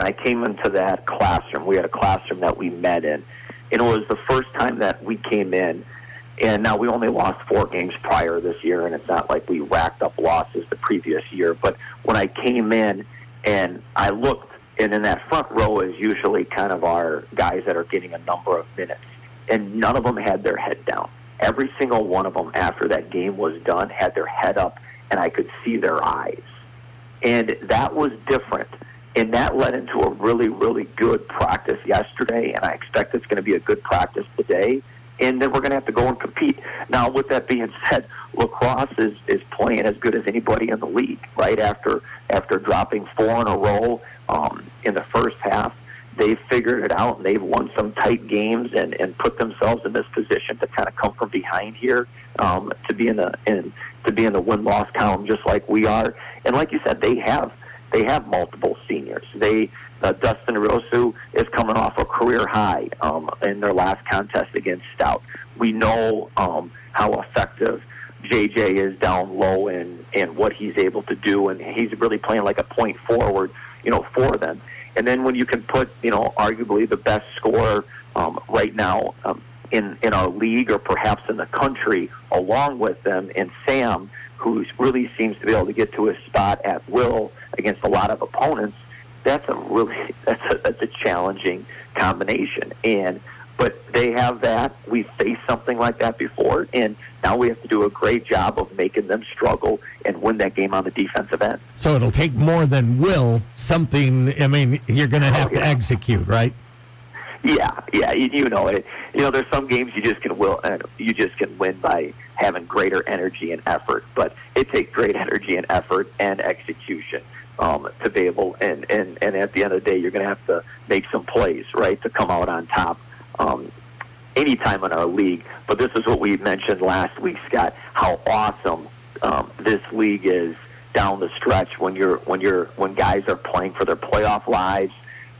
I came into that classroom, we had a classroom that we met in, and it was the first time that we came in. And now we only lost 4 games prior this year, and it's not like we racked up losses the previous year. But when I came in and I looked, and in that front row is usually kind of our guys that are getting a number of minutes, and none of them had their head down. Every single one of them after that game was done had their head up, and I could see their eyes. And that was different. And that led into a really, really good practice yesterday, and I expect it's going to be a good practice today. And then we're going to have to go and compete. Now, with that being said, La Crosse is playing as good as anybody in the league, right? After dropping 4 in a row in the first half, they've figured it out, and they've won some tight games and put themselves in this position to kind of come from behind here to be in the win-loss column just like we are. And like you said, they have multiple seniors. Dustin Rosu is coming off a career high in their last contest against Stout. We know how effective JJ is down low and what he's able to do, and he's really playing like a point forward, for them. And then when you can put, arguably the best scorer right now in our league or perhaps in the country along with them, and Sam, who really seems to be able to get to his spot at will against a lot of opponents, that's a challenging combination. But they have that. We faced something like that before, and now we have to do a great job of making them struggle and win that game on the defensive end. So it'll take more than will, something, you're going to have to execute, right? Yeah, you know it. There's some games you just can win by having greater energy and effort, but it takes great energy and effort and execution to be able, and at the end of the day, you're going to have to make some plays, right, to come out on top anytime in our league. But this is what we mentioned last week, Scott, how awesome this league is down the stretch when guys are playing for their playoff lives,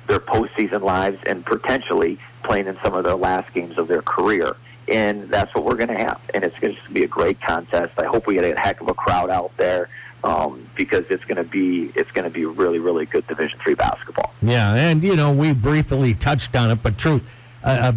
their postseason lives, and potentially playing in some of their last games of their career. And that's what we're going to have. And it's going to be a great contest. I hope we get a heck of a crowd out there because it's going to be really, really good Division III basketball. Yeah, and we briefly touched on it, but truth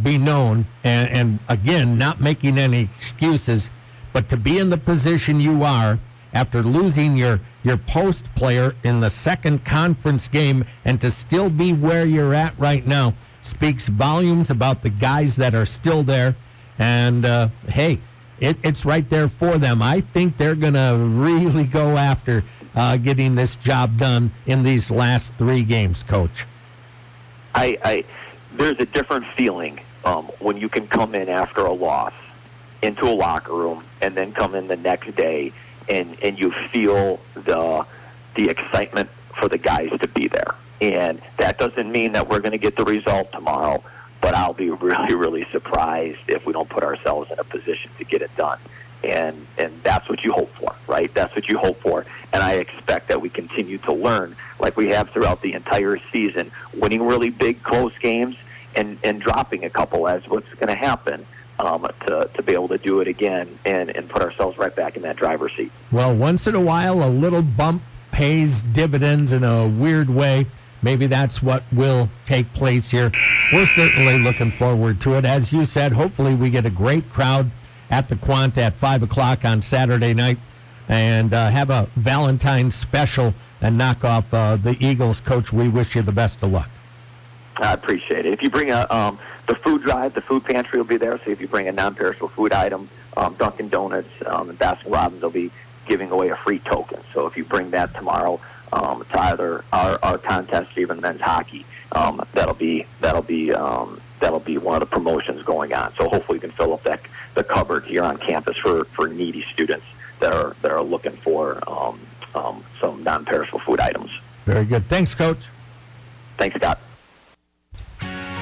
be known, and again, not making any excuses, but to be in the position you are after losing your post player in the second conference game and to still be where you're at right now speaks volumes about the guys that are still there. And, hey, it's right there for them. I think they're going to really go after getting this job done in these last 3 games, Coach. There's a different feeling when you can come in after a loss into a locker room and then come in the next day and you feel the excitement for the guys to be there. And that doesn't mean that we're going to get the result tomorrow, but I'll be really, really surprised if we don't put ourselves in a position to get it done. And that's what you hope for, right? That's what you hope for. And I expect that we continue to learn like we have throughout the entire season, winning really big, close games and dropping a couple as what's going to happen to be able to do it again and put ourselves right back in that driver's seat. Well, once in a while, a little bump pays dividends in a weird way. Maybe that's what will take place here. We're certainly looking forward to it. As you said, hopefully we get a great crowd at the Quandt at 5 o'clock on Saturday night and have a Valentine's special and knock off the Eagles. Coach, we wish you the best of luck. I appreciate it. If you bring the food drive, the food pantry will be there. So if you bring a non-perishable food item, Dunkin' Donuts and Baskin Robbins will be giving away a free token. So if you bring that tomorrow to either our contest, or even men's hockey, that'll be one of the promotions going on. So hopefully we can fill up the cupboard here on campus for needy students that are looking for some non-perishable food items. Very good. Thanks, Coach. Thanks, Scott.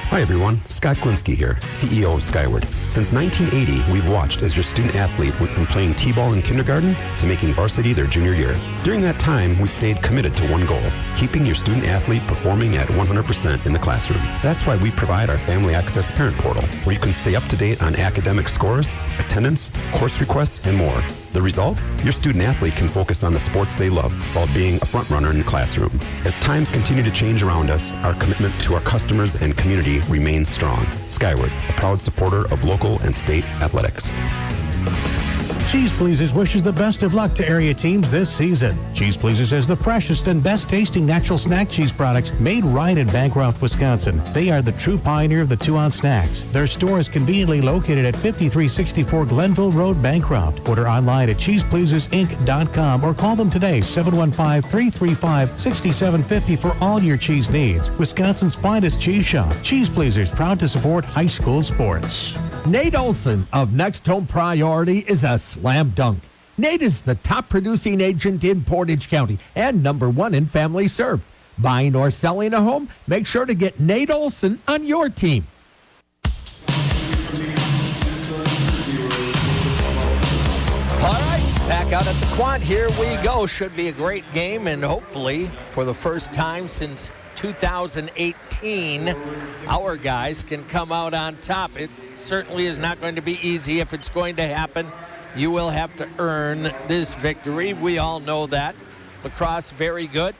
Hi everyone, Scott Klinsky here, CEO of Skyward. Since 1980, we've watched as your student athlete went from playing t-ball in kindergarten to making varsity their junior year. During that time, we've stayed committed to one goal, keeping your student athlete performing at 100% in the classroom. That's why we provide our Family Access Parent Portal, where you can stay up to date on academic scores, attendance, course requests, and more. The result? Your student athlete can focus on the sports they love while being a front runner in the classroom. As times continue to change around us, our commitment to our customers and community remains strong. Skyward, a proud supporter of local and state athletics. Cheese Pleasers wishes the best of luck to area teams this season. Cheese Pleasers has the freshest and best tasting natural snack cheese products made right in Bancroft, Wisconsin. They are the true pioneer of the 2-ounce snacks. Their store is conveniently located at 5364 Glenville Road, Bancroft. Order online at cheesepleasersinc.com or call them today, 715-335-6750 for all your cheese needs. Wisconsin's finest cheese shop. Cheese Pleasers, proud to support high school sports. Nate Olson of Next Home Priority is a slam dunk. Nate is the top producing agent in Portage County and #1 in family served. Buying or selling a home? Make sure to get Nate Olson on your team. All right, back out at the Quandt. Here we go. Should be a great game, and hopefully for the first time since 2018, our guys can come out on top. It certainly is not going to be easy. If it's going to happen, you will have to earn this victory. We all know that. La Crosse, very good.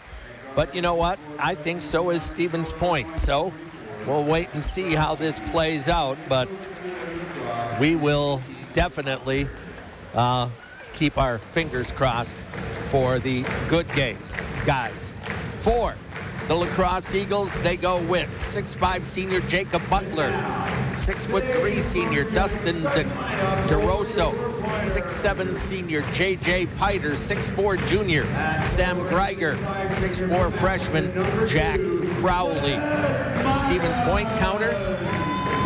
But you know what? I think so is Stevens Point. So we'll wait and see how this plays out. But we will definitely keep our fingers crossed for the good guys. For the La Crosse Eagles, they go with 6'5" senior Jacob Butler, 6'3" senior Dustin DeRosso, 6'7" senior J.J. Piter, 6'4" junior Sam Greiger, 6'4" freshman Jack Crowley. Stevens Point counters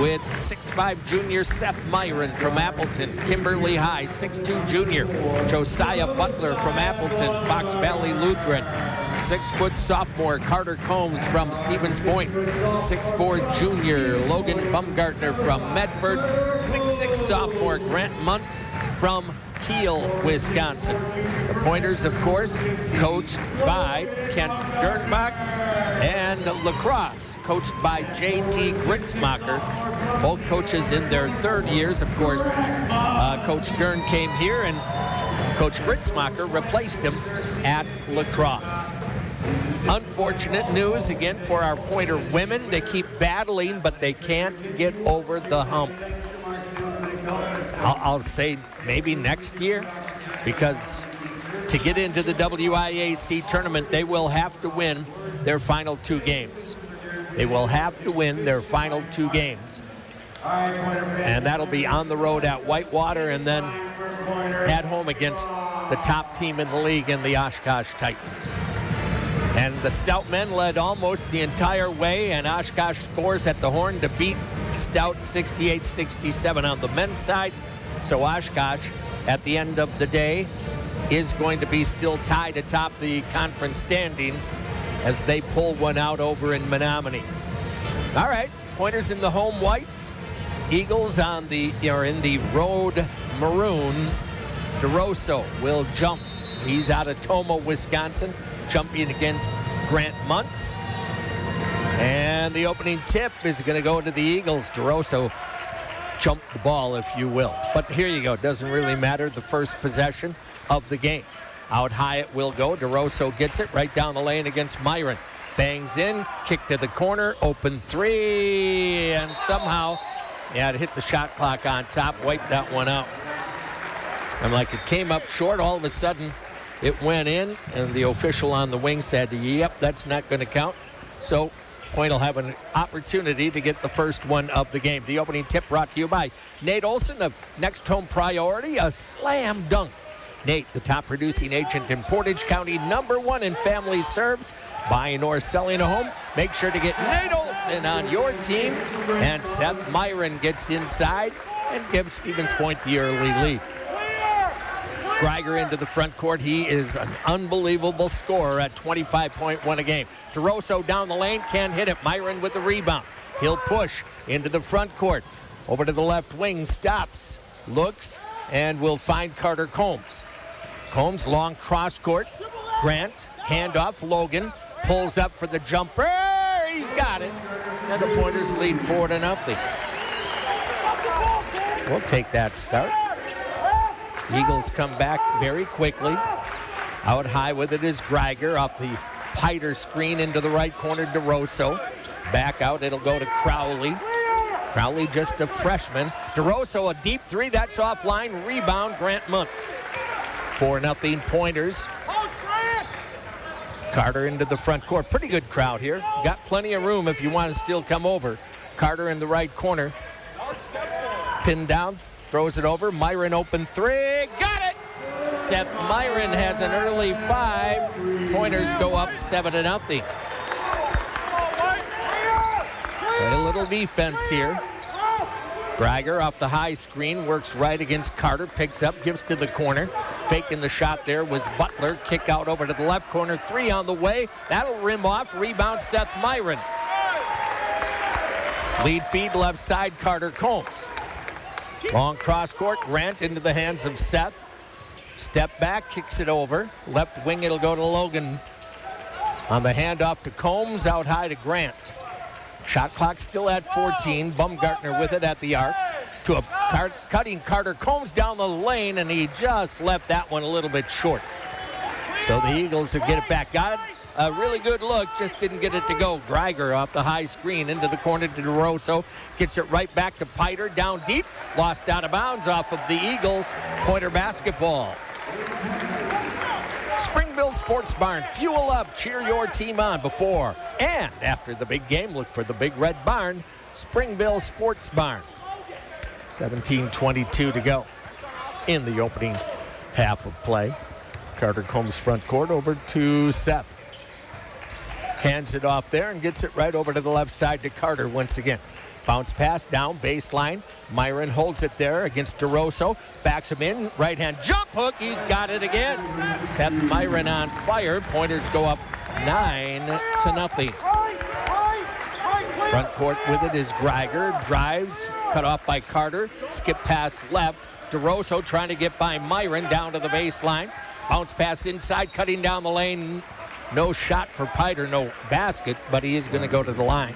with 6'5" junior Seth Myron from Appleton, Kimberly High, 6'2" junior Josiah Butler from Appleton, Fox Valley Lutheran, 6' sophomore Carter Combs from Stevens Point, 6'4" junior Logan Bumgartner from Medford, 6'6" sophomore Grant Muntz from Kiel, Wisconsin. The Pointers, of course, coached by Kent Dernbach, and La Crosse, coached by J.T. Gritzmacher. Both coaches in their third years. Of course, Coach Dern came here, and Coach Gritzmacher replaced him at La Crosse. Unfortunate news again for our Pointer women. They keep battling, but they can't get over the hump. I'll say maybe next year, because to get into the WIAC tournament, they will have to win their final 2 games. They will have to win their final 2 games. And that'll be on the road at Whitewater and then at home against the top team in the league in the Oshkosh Titans. And the Stout men led almost the entire way, and Oshkosh scores at the horn to beat Stout 68-67 on the men's side. So Oshkosh, at the end of the day, is going to be still tied atop the conference standings as they pull one out over in Menominee. All right, Pointers in the home whites. Eagles in the road maroons. DeRosso will jump. He's out of Tomah, Wisconsin, jumping against Grant Muntz. And the opening tip is going to go to the Eagles. DeRosso jumped the ball, if you will. But here you go. Doesn't really matter. The first possession of the game. Out high it will go. DeRosso gets it right down the lane against Myron. Bangs in, kick to the corner, open 3, and somehow, it hit the shot clock on top, wiped that one out. And like it came up short, all of a sudden it went in, and the official on the wing said, yep, that's not going to count. So Point will have an opportunity to get the first one of the game. The opening tip brought to you by Nate Olson of Next Home Priority, a slam dunk. Nate, the top producing agent in Portage County, #1 in family serves. Buying or selling a home, make sure to get Nate Olson on your team. And Seth Myron gets inside and gives Stevens Point the early lead. Greiger into the front court. He is an unbelievable scorer at 25.1 a game. DeRosso down the lane, can't hit it. Myron with the rebound. He'll push into the front court. Over to the left wing, stops, looks, and will find Carter Combs. Combs, long cross court. Grant, handoff, Logan, pulls up for the jumper. He's got it. And the Pointers lead 4-0. We'll take that start. Eagles come back very quickly. Out high with it is Greiger off the Piter screen into the right corner, DeRosso. Back out, it'll go to Crowley. Crowley just a freshman. DeRosso, a deep three, that's offline. Rebound, Grant Muntz. 4-0 Pointers. Carter into the front court. Pretty good crowd here. Got plenty of room if you want to still come over. Carter in the right corner. Pinned down, throws it over. Myron open three. Got it! Seth Myron has an early 5. Pointers go up 7-0. Play a little defense here. Greiger off the high screen, works right against Carter, picks up, gives to the corner. Faking the shot there was Butler. Kick out over to the left corner. 3 on the way. That'll rim off. Rebound Seth Myron. Lead feed left side, Carter Combs. Long cross court, Grant into the hands of Seth. Step back, kicks it over. Left wing, it'll go to Logan. On the handoff to Combs, out high to Grant. Shot clock still at 14. Bumgartner with it at the arc. To a cutting Carter Combs down the lane, and he just left that one a little bit short. So the Eagles will get it back. Got a really good look, just didn't get it to go. Greiger off the high screen into the corner to DeRosso. Gets it right back to Piter, down deep. Lost out of bounds off of the Eagles. Pointer basketball. Springville Sports Barn, fuel up, cheer your team on before and after the big game. Look for the Big Red Barn, Springville Sports Barn. 17:22 to go in the opening half of play. Carter Combs front court over to Seth. Hands it off there and gets it right over to the left side to Carter once again. Bounce pass down baseline. Myron holds it there against DeRosso. Backs him in. Right hand jump hook. He's got it again. Seth Myron on fire. Pointers go up 9-0. Front court with it is Greiger. Drives. Cut off by Carter. Skip pass left. DeRosso trying to get by Myron down to the baseline. Bounce pass inside. Cutting down the lane. No shot for Piter. No basket. But he is going to go to the line.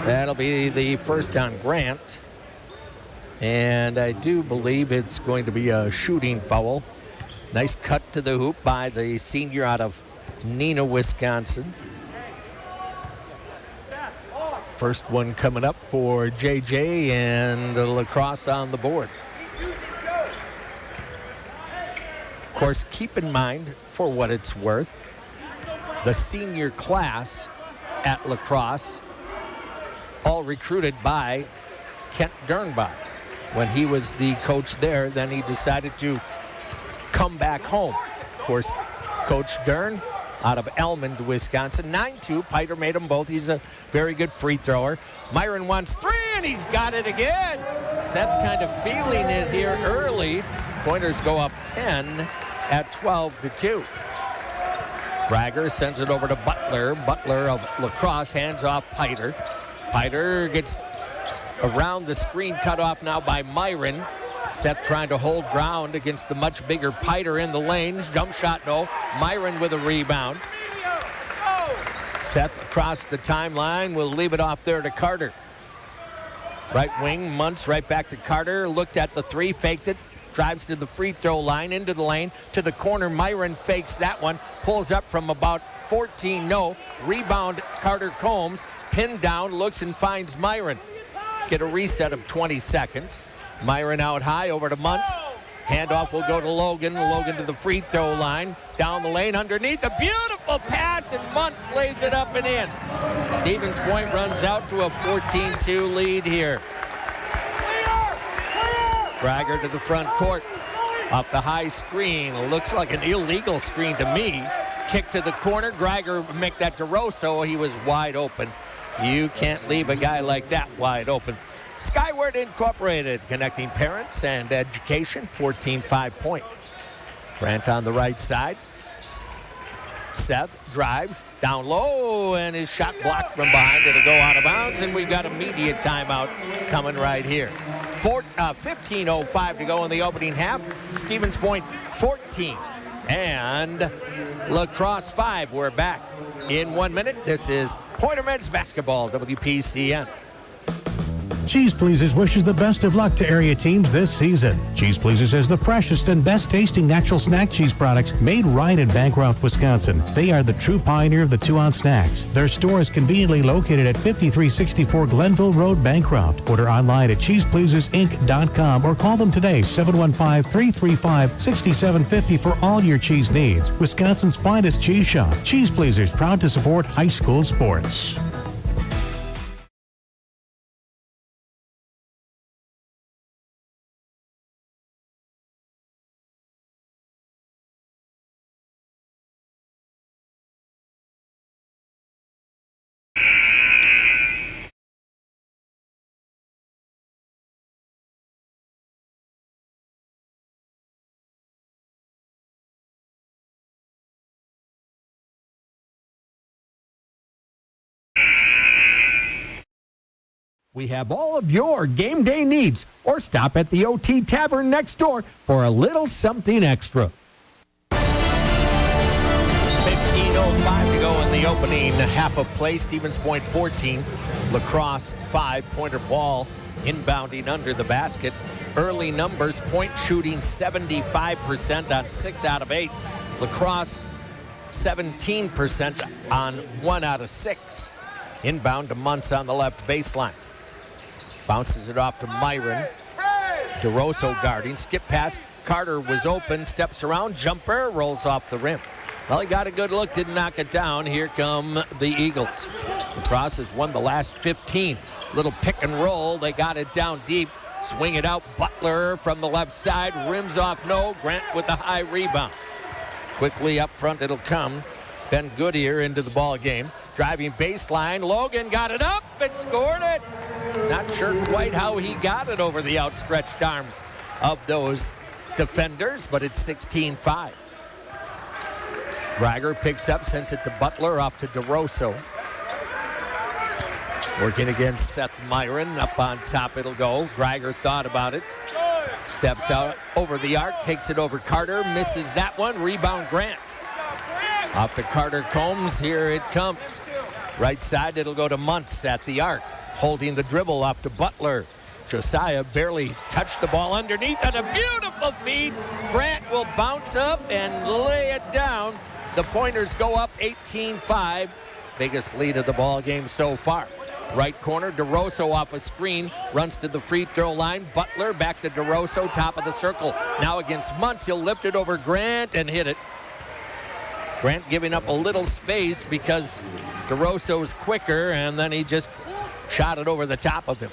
That'll be the first on Grant. And I do believe it's going to be a shooting foul. Nice cut to the hoop by the senior out of Neenah, Wisconsin. First one coming up for JJ, and La Crosse on the board. Of course, keep in mind, for what it's worth, the senior class at La Crosse all recruited by Kent Dernbach. When he was the coach there, then he decided to come back home. Of course, Coach Dern out of Elmond, Wisconsin. 9-2, Piter made them both. He's a very good free thrower. Myron wants 3, and he's got it again. Seth kind of feeling it here early. Pointers go up 10 at 12-2. Greiger sends it over to Butler. Butler of La Crosse hands off Piter. Piter gets around the screen, cut off now by Myron. Seth trying to hold ground against the much bigger Piter in the lanes. Jump shot, no. Myron with a rebound. Seth across the timeline will leave it off there to Carter. Right wing, Muntz right back to Carter. Looked at the 3, faked it. Drives to the free throw line, into the lane, to the corner. Myron fakes that one. Pulls up from about 14, no. Rebound, Carter Combs. Pinned down, looks and finds Myron. Get a reset of 20 seconds. Myron out high, over to Muntz. Handoff will go to Logan. Logan to the free throw line. Down the lane, underneath. A beautiful pass, and Muntz lays it up and in. Stevens Point runs out to a 14-2 lead here. Greiger to the front court. Off the high screen. Looks like an illegal screen to me. Kick to the corner. Greiger make that to Rosso. He was wide open. You can't leave a guy like that wide open. Skyward Incorporated, connecting parents and education, 14-5 point. Grant on the right side. Seth drives down low, and his shot blocked from behind. It'll go out of bounds, and we've got immediate timeout coming right here. 15:05 to go in the opening half. Stevens Point 14 and La Crosse 5. We're back in 1 minute. This is Pointer Men's Basketball, WPCN. Cheese Pleasers wishes the best of luck to area teams this season. Cheese Pleasers has the freshest and best tasting natural snack cheese products made right in Bancroft, Wisconsin. They are the true pioneer of the 2-ounce snacks. Their store is conveniently located at 5364 Glenville Road, Bancroft. Order online at cheesepleasersinc.com or call them today, 715-335-6750 for all your cheese needs. Wisconsin's finest cheese shop. Cheese Pleasers, proud to support high school sports. We have all of your game day needs, or stop at the OT Tavern next door for a little something extra. 15:05 to go in the opening half of play. Stevens Point 14, La Crosse 5. Pointer ball inbounding under the basket. Early numbers, point shooting 75% on 6 out of 8. La Crosse 17% on 1 out of 6. Inbound to Muntz on the left baseline. Bounces it off to Myron. DeRosso guarding. Skip pass. Carter was open. Steps around. Jumper. Rolls off the rim. Well, he got a good look. Didn't knock it down. Here come the Eagles. La Crosse has won the last 15. Little pick and roll. They got it down deep. Swing it out. Butler from the left side. Rims off. No. Grant with the high rebound. Quickly up front it'll come. Ben Goodyear into the ball game. Driving baseline. Logan got it up and scored it. Not sure quite how he got it over the outstretched arms of those defenders, but it's 16-5. Greiger picks up, sends it to Butler, off to DeRosso. Working against Seth Myron. Up on top it'll go. Greiger thought about it. Steps out over the arc, takes it over Carter, misses that one. Rebound Grant. Off to Carter Combs. Here it comes. Right side, it'll go to Muntz at the arc. Holding the dribble off to Butler. Josiah barely touched the ball underneath on a beautiful feed. Grant will bounce up and lay it down. The Pointers go up 18-5. Biggest lead of the ball game so far. Right corner, DeRosso off a screen, runs to the free throw line. Butler back to DeRosso, top of the circle. Now against Muntz, he'll lift it over Grant and hit it. Grant giving up a little space because DeRosso's quicker, and then he just shot it over the top of him.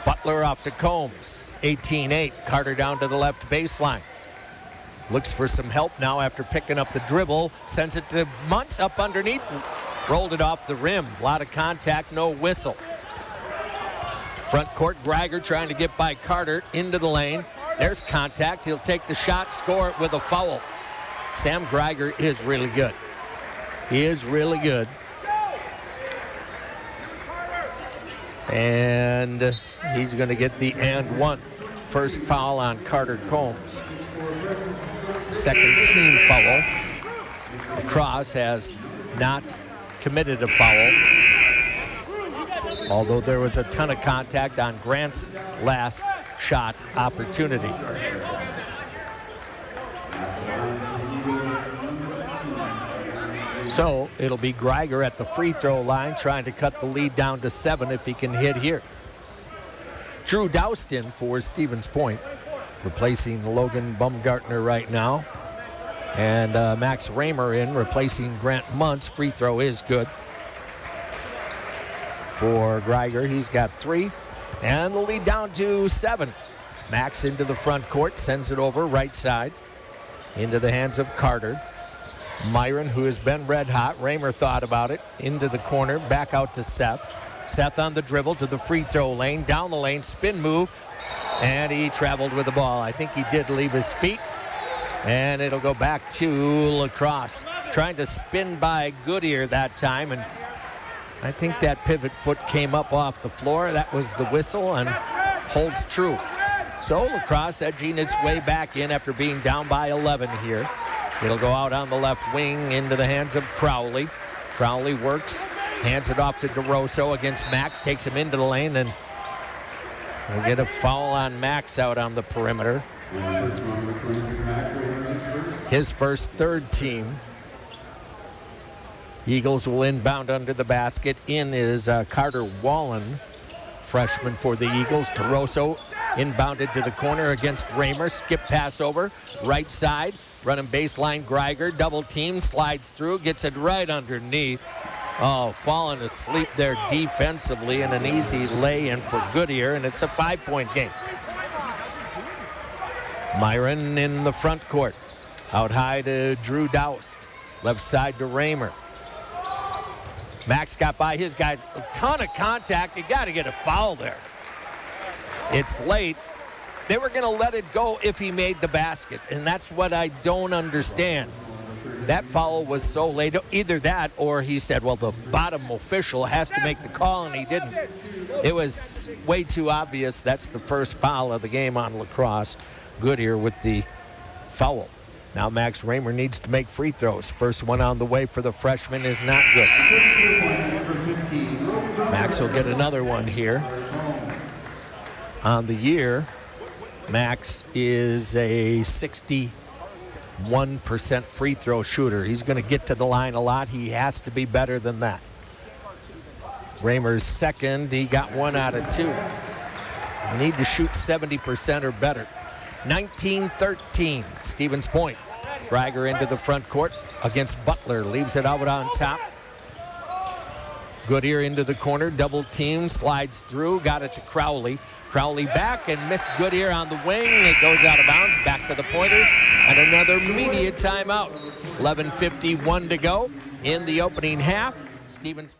Butler off to Combs, 18-8. Carter down to the left baseline. Looks for some help now after picking up the dribble. Sends it to Muntz up underneath. Rolled it off the rim. A lot of contact, no whistle. Front court, Greiger trying to get by Carter into the lane. There's contact. He'll take the shot, score it with a foul. Sam Greiger is really good. He is really good. And he's going to get the and one. First foul on Carter Combs. Second team foul. La Crosse has not committed a foul, although there was a ton of contact on Grant's last shot opportunity. So it'll be Greiger at the free throw line trying to cut the lead down to 7 if he can hit here. Drew Doustin for Stevens Point, replacing Logan Baumgartner right now. And Max Raymer in, replacing Grant Muntz. Free throw is good for Greiger. He's got 3. And the lead down to 7. Max into the front court, sends it over right side. Into the hands of Carter. Myron, who has been red hot. Raymer thought about it. Into the corner, back out to Seth. Seth on the dribble to the free throw lane. Down the lane, spin move. And he traveled with the ball. I think he did leave his feet. And it'll go back to La Crosse. trying to spin by Goodyear that time, and I think that pivot foot came up off the floor. That was the whistle and holds true. So La Crosse edging its way back in after being down by 11 here. It'll go out on the left wing into the hands of Crowley. Crowley works, hands it off to DeRosso against Max, takes him into the lane, and we'll get a foul on Max out on the perimeter. His first, third team. Eagles will inbound under the basket. In is Carter Wallen, freshman for the Eagles. DeRosso inbounded to the corner against Raymer. Skip pass over, right side. Running baseline, Greiger, double team, slides through, gets it right underneath. Oh, falling asleep there defensively, and an easy lay-in for Goodyear, and it's a 5-point game. Myron in the front court. Out high to Drew Doust. Left side to Raymer. Max got by his guy. A ton of contact. You got to get a foul there. It's late. They were going to let it go if he made the basket, and that's what I don't understand. That foul was so late. Either that or he said, well, the bottom official has to make the call, and he didn't. It was way too obvious. That's the first foul of the game on La Crosse. Goodyear with the foul. Now Max Raymer needs to make free throws. First one on the way for the freshman is not good. Max will get another one here. On the year, Max is a 61% free throw shooter. He's going to get to the line a lot. He has to be better than that. Raymer's second. He got 1 out of 2. Need to shoot 70% or better. 19-13, Stevens Point. Greiger into the front court against Butler. Leaves it out on top. Goodyear into the corner. Double team. Slides through. Got it to Crowley. Crowley back and missed Goodyear on the wing. It goes out of bounds. Back to the Pointers. And another media timeout. 11:51 to go in the opening half. Stevens.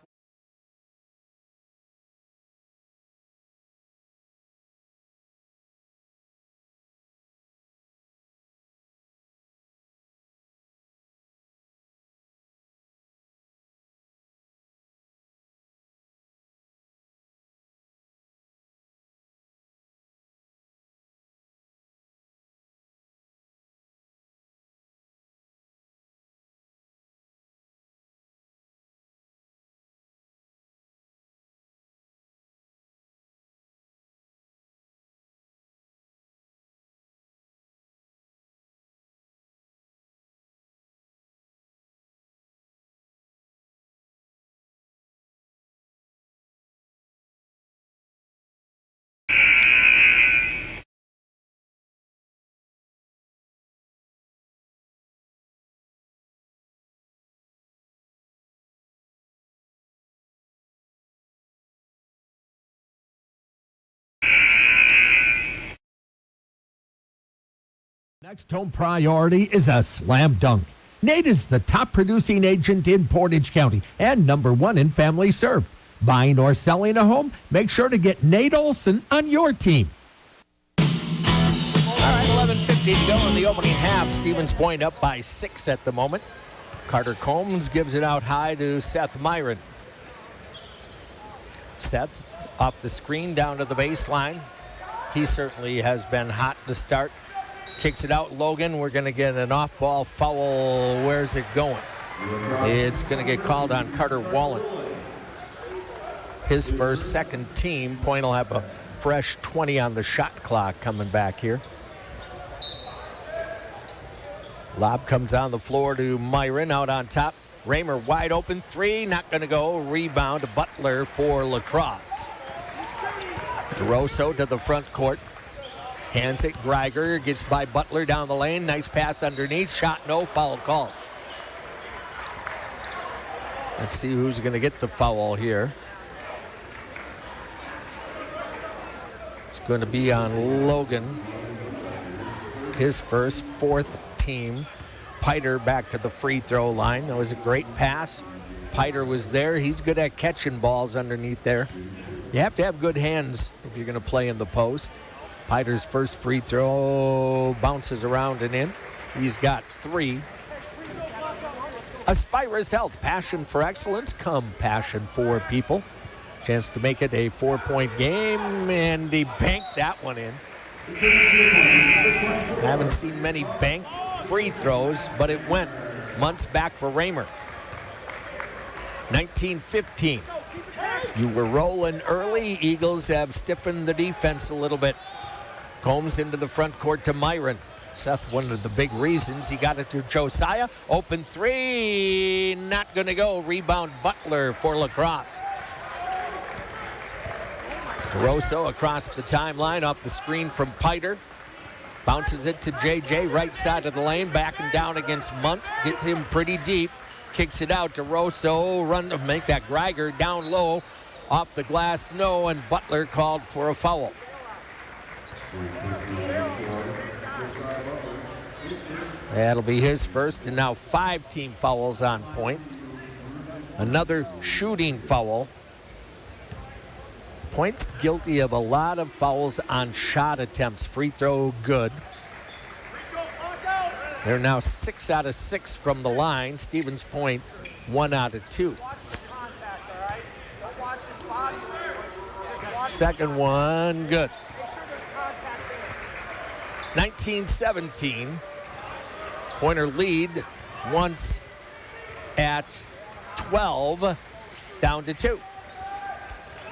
Next home priority is a slam dunk. Nate is the top producing agent in Portage County and #1 in family served. Buying or selling a home? Make sure to get Nate Olson on your team. All right, 11:50 to go in the opening half. Stevens Point up by 6 at the moment. Carter Combs gives it out high to Seth Myron. Seth off the screen down to the baseline. He certainly has been hot to start. Kicks it out, Logan. We're going to get an off-ball foul. Where's it going? It's going to get called on Carter Wallen. His first, second team. Point will have a fresh 20 on the shot clock coming back here. Lob comes on the floor to Myron out on top. Raymer wide open, 3, not going to go. Rebound to Butler for La Crosse. DeRosso to the front court. Hands it, Greiger gets by Butler down the lane. Nice pass underneath. Shot no, foul call. Let's see who's going to get the foul here. It's going to be on Logan. His first, 4th team. Piter back to the free throw line. That was a great pass. Piter was there. He's good at catching balls underneath there. You have to have good hands if you're going to play in the post. Piter's first free throw bounces around and in. He's got 3. Aspirus Health, passion for excellence, compassion for people. Chance to make it a 4-point game, and he banked that one in. Haven't seen many banked free throws, but it went. Muntz back for Raymer. 19-15. You were rolling early. Eagles have stiffened the defense a little bit. Combs into the front court to Myron. Seth, one of the big reasons he got it to Josiah. Open three, not going to go. Rebound Butler for La Crosse. DeRosso across the timeline off the screen from Piter. Bounces it to JJ, right side of the lane, backing down against Muntz. Gets him pretty deep. Kicks it out to DeRosso. Run to make that Greiger down low. Off the glass, no, and Butler called for a foul. That'll be his first, and now 5 team fouls on point. Another shooting foul. Point's guilty of a lot of fouls on shot attempts. Free throw good. They're now 6 out of 6 from the line. Stevens Point 1 out of 2. Second one, good. 19-17. Pointer lead once at 12, down to 2.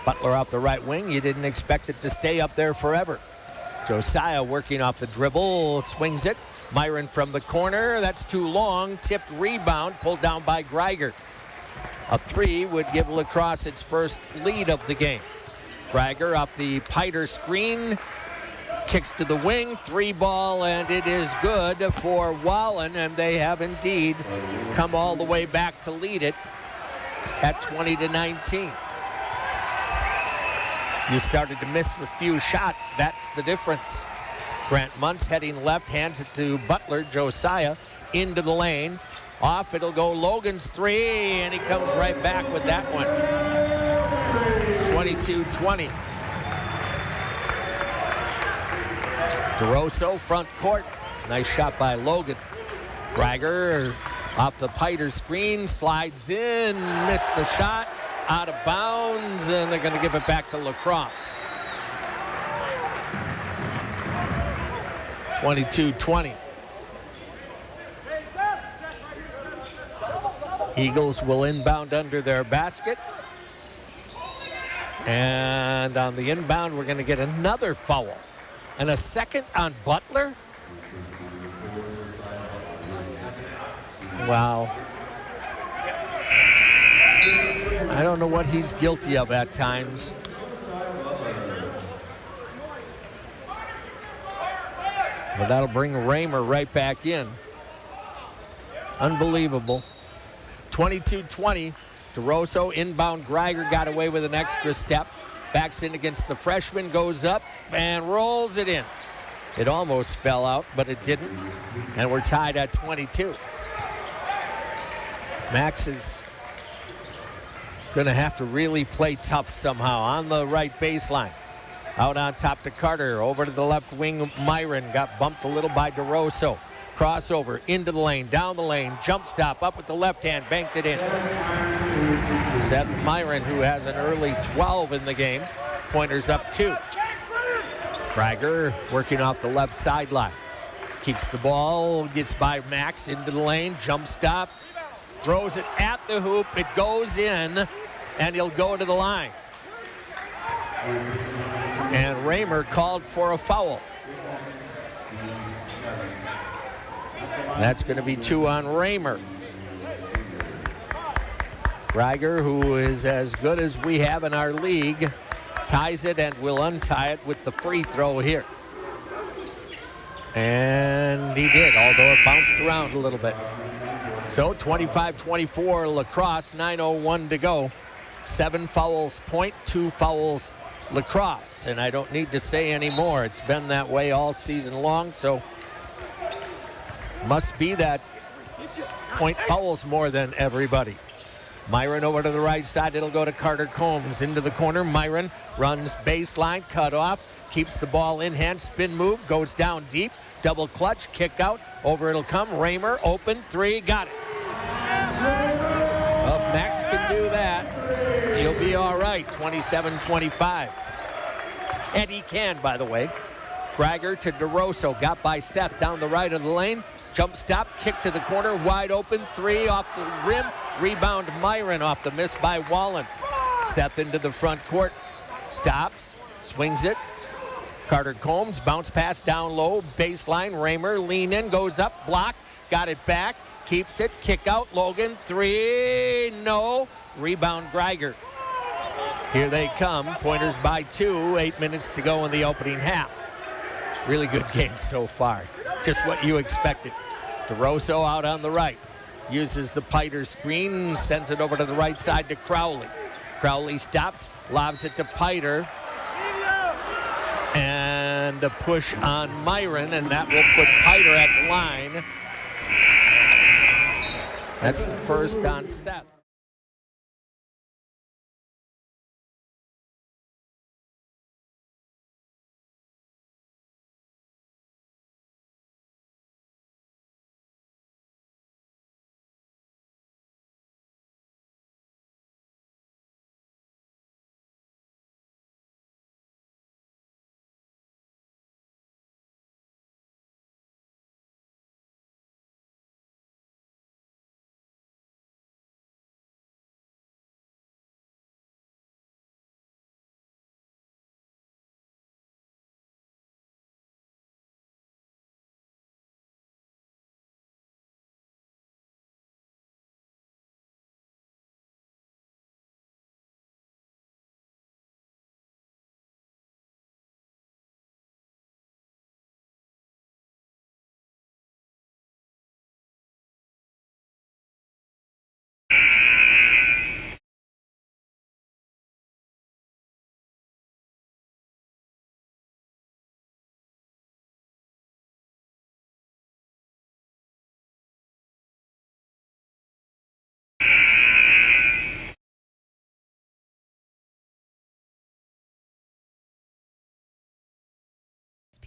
Butler off the right wing. You didn't expect it to stay up there forever. Josiah working off the dribble, swings it. Myron from the corner, that's too long. Tipped rebound, pulled down by Greiger. A 3 would give La Crosse its first lead of the game. Greiger off the Piter screen, kicks to the wing, 3 ball, and it is good for Wallen, and they have indeed come all the way back to lead it at 20-19. You started to miss a few shots, that's the difference. Grant Muntz heading left, hands it to Butler. Josiah into the lane. Off, it'll go Logan's 3, and he comes right back with that one. 22-20. DeRosso, front court. Nice shot by Logan. Greiger off the Piter screen, slides in, missed the shot, out of bounds, and they're going to give it back to La Crosse. 22-20. Eagles will inbound under their basket. And on the inbound, we're going to get another foul. And a second on Butler? Wow. I don't know what he's guilty of at times. But that'll bring Raymer right back in. Unbelievable. 22-20. DeRosso inbound. Greiger got away with an extra step. Backs in against the freshman, goes up and rolls it in. It almost fell out, but it didn't. And we're tied at 22. Max is going to have to really play tough somehow on the right baseline. Out on top to Carter, over to the left wing. Myron got bumped a little by DeRosso. Crossover into the lane, down the lane, jump stop, up with the left hand, banked it in. Seth Myron, who has an early 12 in the game. Pointers up 2. Greiger working off the left sideline. Keeps the ball, gets by Max into the lane, jump stop, throws it at the hoop, it goes in, and he'll go to the line. And Raymer called for a foul. That's going to be 2 on Raymer. Greiger, who is as good as we have in our league, ties it and will untie it with the free throw here. And he did, although it bounced around a little bit. So 25-24 La Crosse, 9:01 to go. 7 fouls Point, 2 fouls La Crosse. And I don't need to say any more. It's been that way all season long, so must be that Point fouls more than everybody. Myron over to the right side. It'll go to Carter Combs into the corner. Myron runs baseline, cut off, keeps the ball in hand, spin move, goes down deep, double clutch, kick out, over it'll come. Raymer, open, 3, got it. Max can do that. He'll be all right, 27-25. And he can, by the way. Greiger to DeRosso, got by Seth down the right of the lane. Jump stop, kick to the corner, wide open, three off the rim. Rebound Myron off the miss by Wallen. Seth into the front court, stops, swings it. Carter Combs, bounce pass down low, baseline. Raymer, lean in, goes up, block, got it back, keeps it, kick out. Logan, three, no. Rebound Greiger. Here they come, Pointers by 2, 8 minutes to go in the opening half. Really good game so far. Just what you expected. DeRosso out on the right. Uses the Piter screen, sends it over to the right side to Crowley. Crowley stops, lobs it to Piter. And a push on Myron, and that will put Piter at the line. That's the first on Seth.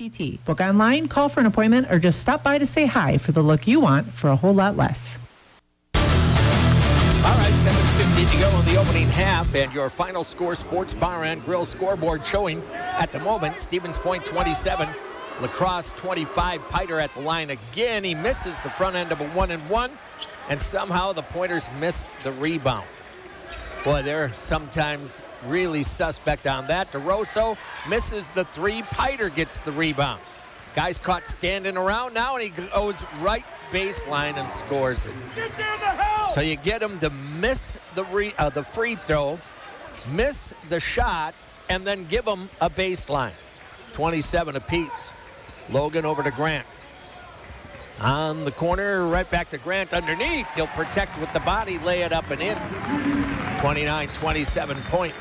PT. Book online, call for an appointment, or just stop by to say hi for the look you want for a whole lot less. All right, 7:50 to go in the opening half, and your final score Sports Bar and Grill scoreboard showing at the moment Stevens Point 27, La Crosse 25. Piter at the line again. He misses the front end of a 1-and-1, and somehow the Pointers miss the rebound. Boy, they're sometimes really suspect on that. DeRosso misses the three. Piter gets the rebound. Guy's caught standing around now, and he goes right baseline and scores it. So you get him to miss the free throw, miss the shot, and then give him a baseline. 27 apiece. Logan over to Grant. On the corner, right back to Grant underneath. He'll protect with the body, lay it up and in. 29-27 point.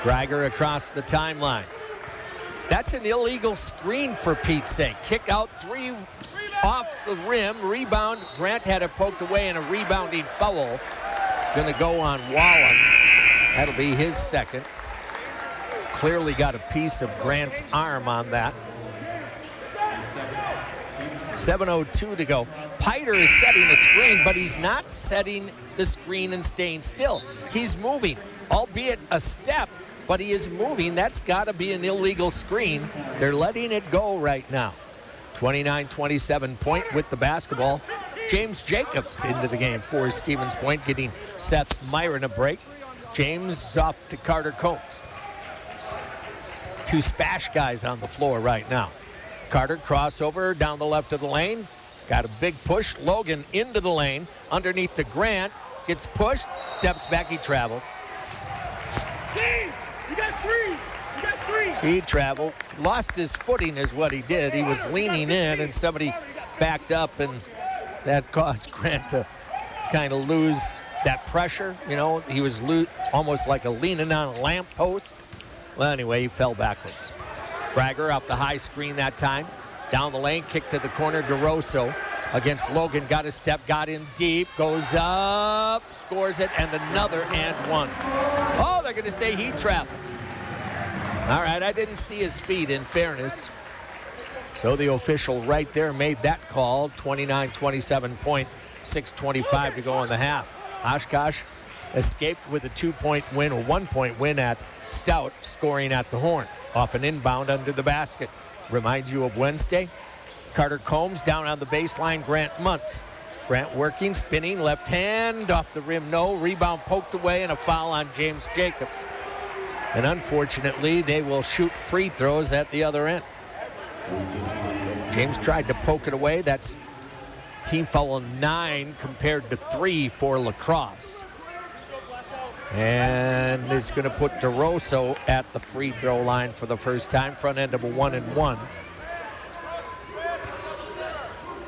Greiger across the timeline. That's an illegal screen for Pete's sake. Kick out three off the rim. Rebound. Grant had it poked away and a rebounding foul. It's going to go on Wallen. That'll be his second. Clearly got a piece of Grant's arm on that. 7:02 to go. Piter is setting the screen, but he's not setting the screen and staying still. He's moving, albeit a step, but he is moving. That's got to be an illegal screen. They're letting it go right now. 29-27 point with the basketball. James Jacobs into the game for Stevens Point, getting Seth Myron a break. James off to Carter Combs. Two Spash guys on the floor right now. Carter crossover down the left of the lane. Got a big push. Logan into the lane. Underneath to Grant. Gets pushed. Steps back. He traveled. James, you got three. You got three. He traveled. Lost his footing is what he did. He was leaning in and somebody backed up, and that caused Grant to kind of lose that pressure. You know, he was almost like a leaning on a lamppost. Well, anyway, he fell backwards. Greiger off the high screen that time. Down the lane, kick to the corner. DeRosso against Logan. Got a step, got in deep, goes up, scores it, and another and one. Oh, they're going to say he traveled. All right, I didn't see his feet, in fairness. So the official right there made that call. 29-27 point 6:25 to go in the half. Oshkosh escaped with a 2-point win, a 1-point win at Stout, scoring at the horn off an inbound under the basket. Reminds you of Wednesday. Carter Combs down on the baseline. Grant Muntz. Grant working, spinning, left hand off the rim. No, rebound poked away and a foul on James Jacobs. And unfortunately, they will shoot free throws at the other end. James tried to poke it away. That's team foul 9 compared to 3 for La Crosse. And it's going to put DeRosso at the free throw line for the first time, front end of a 1-and-1.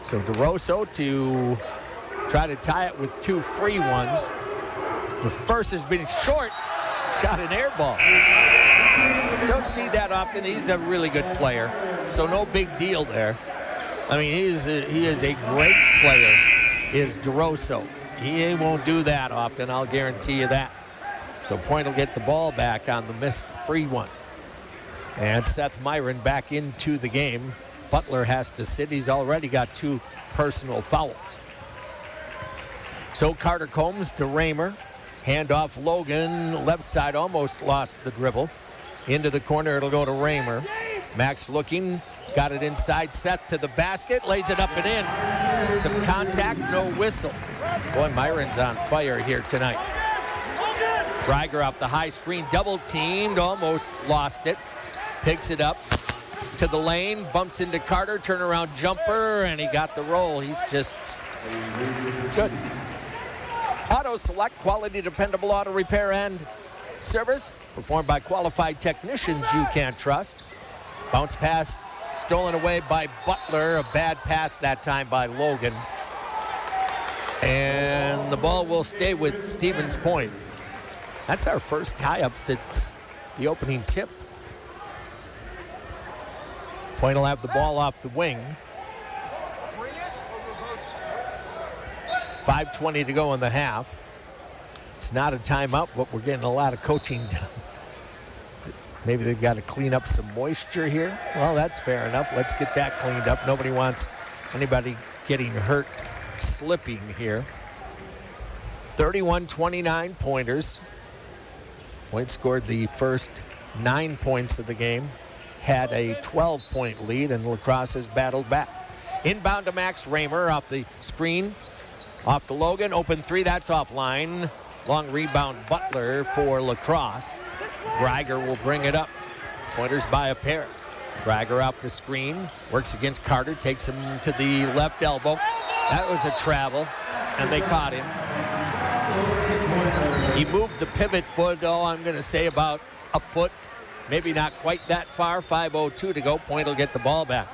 So DeRosso to try to tie it with 2 free ones. The first has been short, shot an air ball. Don't see that often. He's a really good player, so no big deal there. I mean, he is a great player, is DeRosso. He won't do that often, I'll guarantee you that. So Point will get the ball back on the missed free one. And Seth Myron back into the game. Butler has to sit. He's already got 2 personal fouls. So Carter Combs to Raymer. Handoff Logan, left side, almost lost the dribble. Into the corner, it'll go to Raymer. Max looking, got it inside. Seth to the basket, lays it up and in. Some contact, no whistle. Boy, Myron's on fire here tonight. Greiger off the high screen, double teamed, almost lost it. Picks it up to the lane, bumps into Carter, turnaround jumper, and he got the roll. He's just good. Auto Select, quality, dependable auto repair and service, performed by qualified technicians you can trust. Bounce pass stolen away by Butler, a bad pass that time by Logan. And the ball will stay with Stevens Point. That's our first tie-up since the opening tip. Point will have the ball off the wing. 5:20 to go in the half. It's not a timeout, but we're getting a lot of coaching done. Maybe they've got to clean up some moisture here. Well, that's fair enough. Let's get that cleaned up. Nobody wants anybody getting hurt slipping here. 31-29 Pointers. Point scored the first 9 points of the game. Had a 12-point lead, and La Crosse has battled back. Inbound to Max Raymer off the screen. Off to Logan, open 3, that's offline. Long rebound Butler for La Crosse. Greiger will bring it up. Pointers by a pair. Greiger off the screen, works against Carter, takes him to the left elbow. That was a travel, and they caught him. He moved the pivot foot, I'm going to say about a foot, maybe not quite that far. 5:02 to go. Point will get the ball back.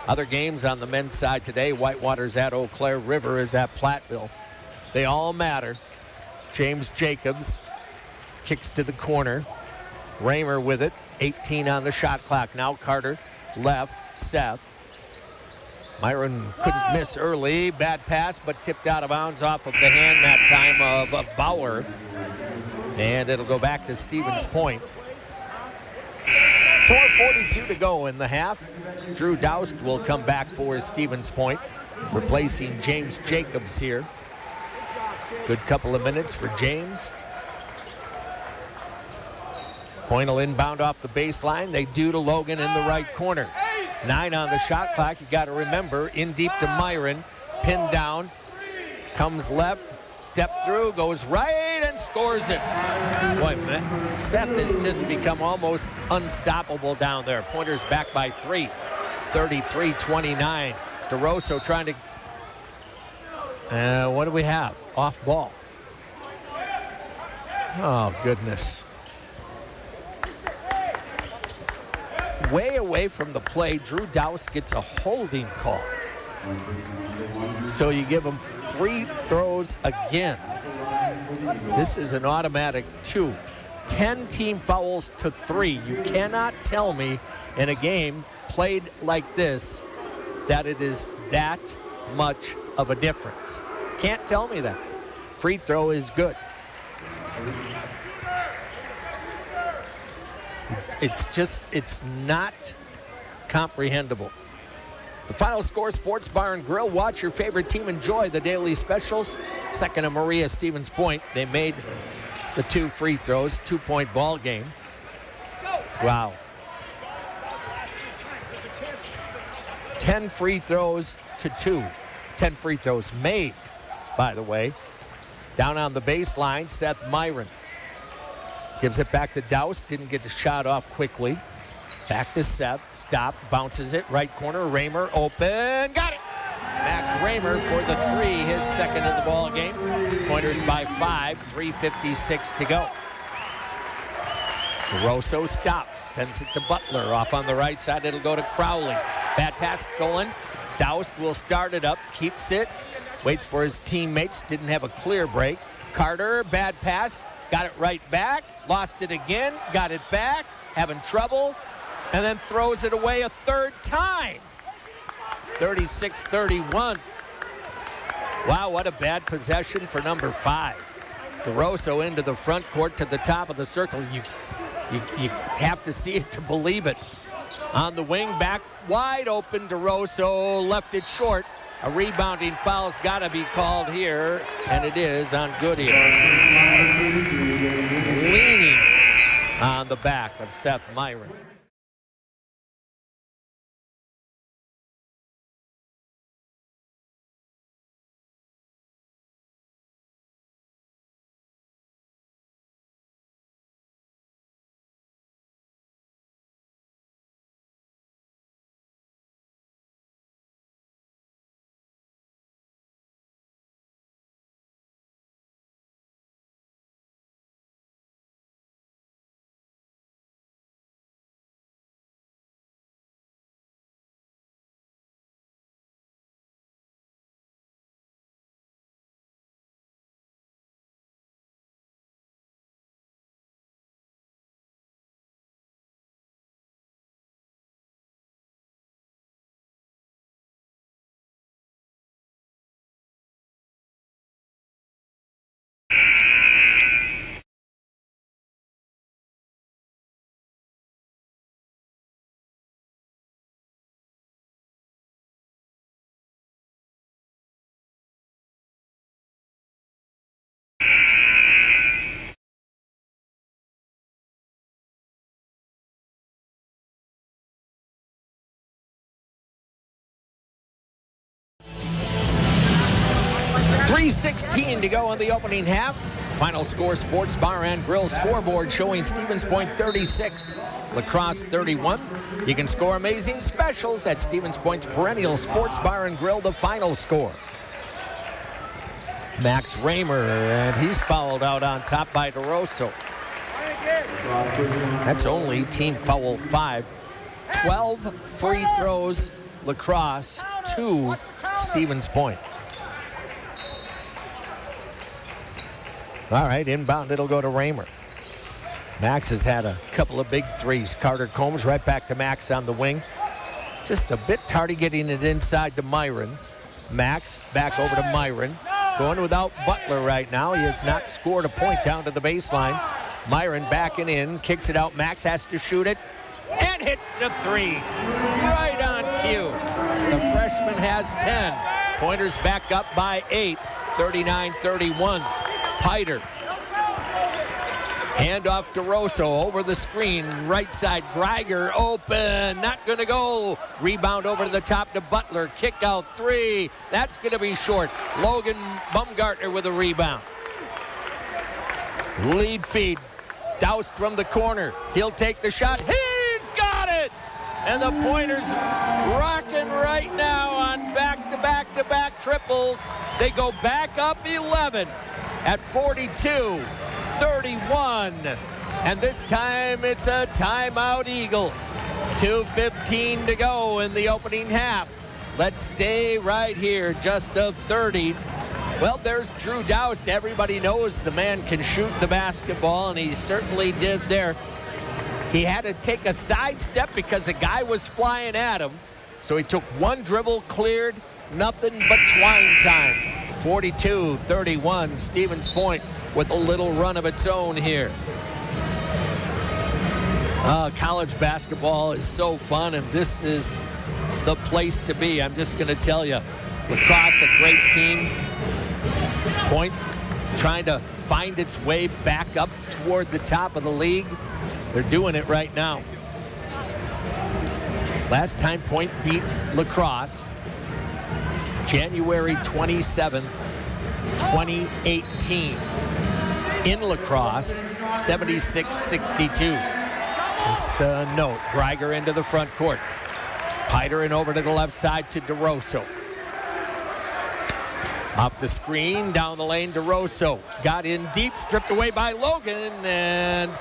Other games on the men's side today. Whitewater's at Eau Claire. River is at Platteville. They all matter. James Jacobs kicks to the corner. Raymer with it. 18 on the shot clock. Now Carter left. Seth. Myron couldn't miss early. Bad pass, but tipped out of bounds off of the hand that time of Bauer. And it'll go back to Stevens Point. 4:42 to go in the half. Drew Doust will come back for Stevens Point, replacing James Jacobs here. Good couple of minutes for James. Point will inbound off the baseline. They do to Logan in the right corner. 9 on the shot clock. You got to remember, in deep to Myron. Pinned down. Comes left. Step through. Goes right and scores it. Boy, man, Seth has just become almost unstoppable down there. Pointers back by 3. 33-29. DeRosso trying to... what do we have? Off ball. Oh, goodness. Way away from the play. Drew Doust gets a holding call. So you give him free throws again. This is an automatic 2. 10 team fouls to 3. You cannot tell me in a game played like this that it is that much of a difference. Can't tell me that. Free throw is good. It's not comprehensible. The Final Score Sports Bar and Grill. Watch your favorite team enjoy the daily specials. Second to Maria Stevens Point. They made the 2 free throws. 2-point ball game. Wow. 10 free throws to 2. 10 free throws made, by the way. Down on the baseline, Seth Myron. Gives it back to Douse. Didn't get the shot off quickly. Back to Seth. Stop. Bounces it. Right corner. Raymer open. Got it. Max Raymer for the 3. His second of the ball game. Pointers by 5. 3:56 to go. Rosso stops. Sends it to Butler. Off on the right side. It'll go to Crowley. Bad pass stolen. Doust will start it up. Keeps it. Waits for his teammates. Didn't have a clear break. Carter. Bad pass. Got it right back. Lost it again. Got it back. Having trouble. And then throws it away a third time. 36-31. Wow, what a bad possession for number 5. DeRosso into the front court to the top of the circle. You have to see it to believe it. On the wing, back wide open. DeRosso left it short. A rebounding foul's got to be called here, and it is on Goodyear. Leaning on the back of Seth Myron. .3:16 to go in the opening half. Final Score Sports Bar and Grill scoreboard showing Stevens Point 36, La Crosse 31. You can score amazing specials at Stevens Point's perennial Sports Bar and Grill, the Final Score. Max Raymer, and he's fouled out on top by DeRosso. That's only team foul 5. 12 free throws, La Crosse, 2 Stevens Point. All right, inbound, it'll go to Raymer. Max has had a couple of big threes. Carter Combs right back to Max on the wing. Just a bit tardy getting it inside to Myron. Max back over to Myron. Going without Butler right now. He has not scored a point down to the baseline. Myron backing in, kicks it out. Max has to shoot it and hits the 3. Right on cue. The freshman has 10. Pointers back up by 8. 39-31. Piter. Handoff to Rosso over the screen. Right side, Greiger open. Not going to go. Rebound over to the top to Butler. Kick out 3. That's going to be short. Logan Baumgartner with a rebound. Lead feed. Doused from the corner. He'll take the shot. He's got it! And the Pointers rocking right now on back-to-back-to-back triples. They go back up 11 at 42-31. And this time it's a timeout, Eagles. 2:15 to go in the opening half. Let's stay right here, just of 30. Well, there's Drew Doust. Everybody knows the man can shoot the basketball, and he certainly did there. He had to take a sidestep because a guy was flying at him. So he took one dribble, cleared, nothing but twine time. 42-31, Stevens Point with a little run of its own here. College basketball is so fun, and this is the place to be. I'm just going to tell you, La Crosse, a great team. Point trying to find its way back up toward the top of the league. They're doing it right now. Last time Point beat La Crosse, January 27th, 2018. In La Crosse, 76-62. Just a note, Greiger into the front court. Piter and over to the left side to DeRosso. Off the screen, down the lane, DeRosso. Got in deep, stripped away by Logan, and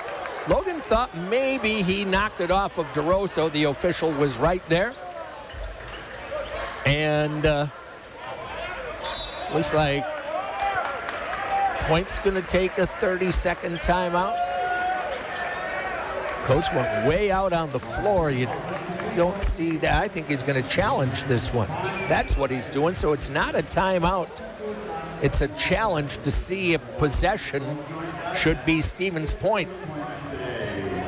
Logan thought maybe he knocked it off of DeRosso. The official was right there. And looks like Point's going to take a 30-second timeout. Coach went way out on the floor. You don't see that. I think he's going to challenge this one. That's what he's doing. So it's not a timeout. It's a challenge to see if possession should be Stevens Point.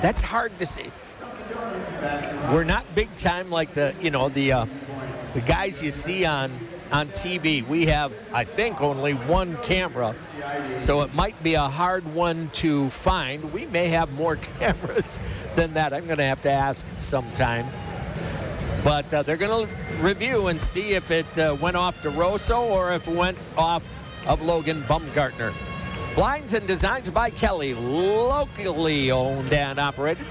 That's hard to see. We're not big time like the guys you see on TV. We have, I think, only one camera, so it might be a hard one to find. We may have more cameras than that. I'm going to have to ask sometime. But they're going to review and see if it went off DeRosso or if it went off of Logan Baumgartner. Blinds and Designs by Kelly, locally owned and operated,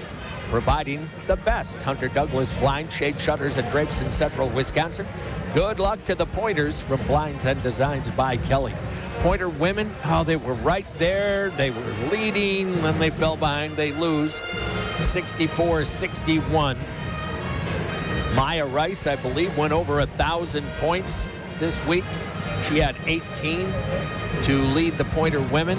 providing the best Hunter Douglas blind, shade shutters, and drapes in central Wisconsin. Good luck to the Pointers from Blinds and Designs by Kelly. Pointer women, they were right there. They were leading, then they fell behind. They lose 64-61. Maya Rice, I believe, went over 1,000 points this week. She had 18 to lead the Pointer women,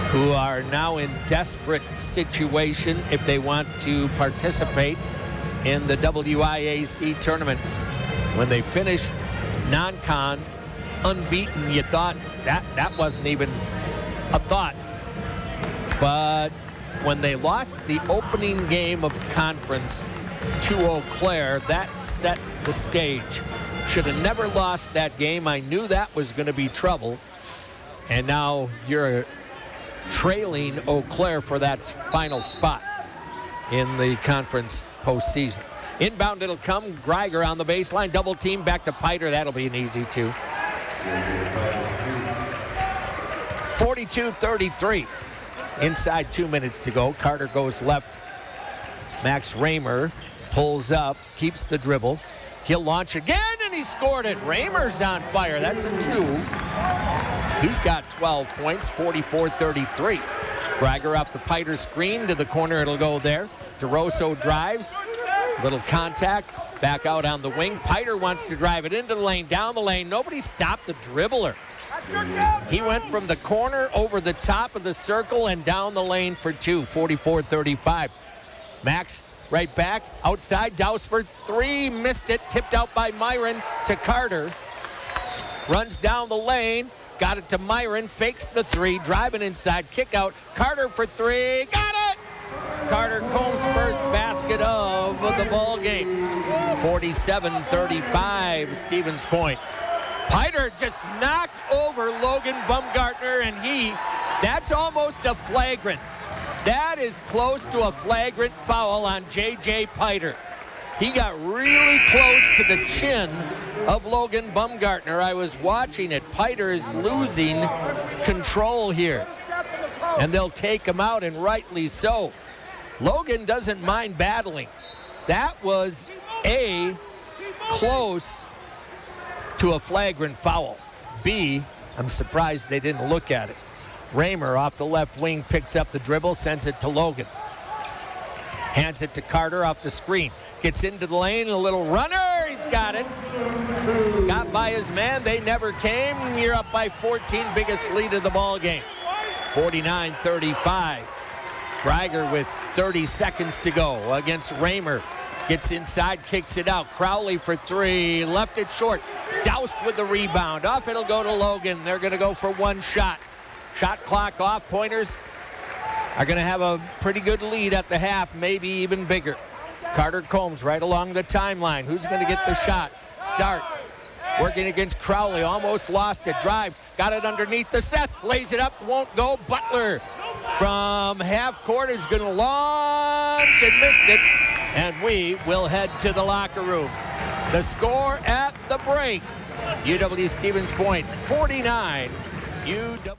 who are now in desperate situation if they want to participate in the WIAC tournament. When they finished non-con unbeaten, you thought that wasn't even a thought. But when they lost the opening game of conference to Eau Claire, that set the stage. Should have never lost that game. I knew that was going to be trouble. And now you're trailing Eau Claire for that final spot in the conference postseason. Inbound it'll come. Greiger on the baseline. Double team back to Piter. That'll be an easy two. 42-33. Inside 2 minutes to go. Carter goes left. Max Raymer pulls up, keeps the dribble. He'll launch again, and he scored it. Raymer's on fire. That's a two. He's got 12 points, 44-33. Greiger off the Piter screen to the corner. It'll go there. DeRosso drives. Little contact. Back out on the wing. Piter wants to drive it into the lane, down the lane. Nobody stopped the dribbler. He went from the corner over the top of the circle and down the lane for two, 44-35. Max right back, outside, Douse for three, missed it, tipped out by Myron to Carter. Runs down the lane, got it to Myron, fakes the three, driving inside, kick out, Carter for three, got it! Carter Combs' first basket of the ball game. 47-35, Stevens Point. Piter just knocked over Logan Baumgartner, and that's almost a flagrant. That is close to a flagrant foul on J.J. Piter. He got really close to the chin of Logan Baumgartner. I was watching it. Piter is losing control here, and they'll take him out, and rightly so. Logan doesn't mind battling. That was A, close to a flagrant foul. B, I'm surprised they didn't look at it. Raymer off the left wing picks up the dribble, sends it to Logan. Hands it to Carter off the screen. Gets into the lane, a little runner, he's got it. Got by his man, they never came. You're up by 14, biggest lead of the ball game. 49-35. Greiger with 30 seconds to go against Raymer. Gets inside, kicks it out. Crowley for three, left it short. Doused with the rebound. Off it'll go to Logan. They're going to go for one shot. Shot clock off. Pointers are going to have a pretty good lead at the half, maybe even bigger. Carter Combs right along the timeline. Who's going to get the shot? Starts. Working against Crowley. Almost lost it. Drives. Got it underneath the Seth. Lays it up. Won't go. Butler from half court is going to launch and missed it. And we will head to the locker room. The score at the break. UW Stevens Point 49. UW.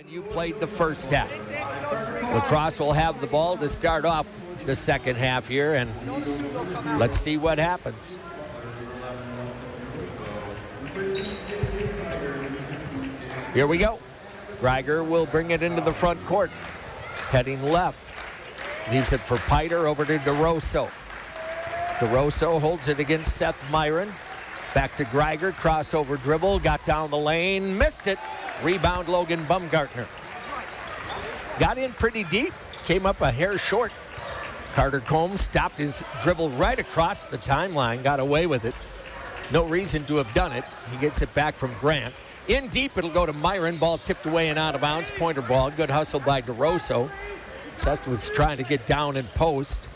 than you played the first half. La Crosse will have the ball to start off the second half here, and let's see what happens. Here we go. Greiger will bring it into the front court. Heading left. Leaves it for Piter over to DeRosso. DeRosso holds it against Seth Myron. Back to Greiger. Crossover dribble. Got down the lane. Missed it. Rebound Logan Bumgartner. Got in pretty deep. Came up a hair short. Carter Combs stopped his dribble right across the timeline. Got away with it. No reason to have done it. He gets it back from Grant. In deep, it'll go to Myron. Ball tipped away and out of bounds. Pointer ball. Good hustle by DeRosso. Seth was trying to get down in post.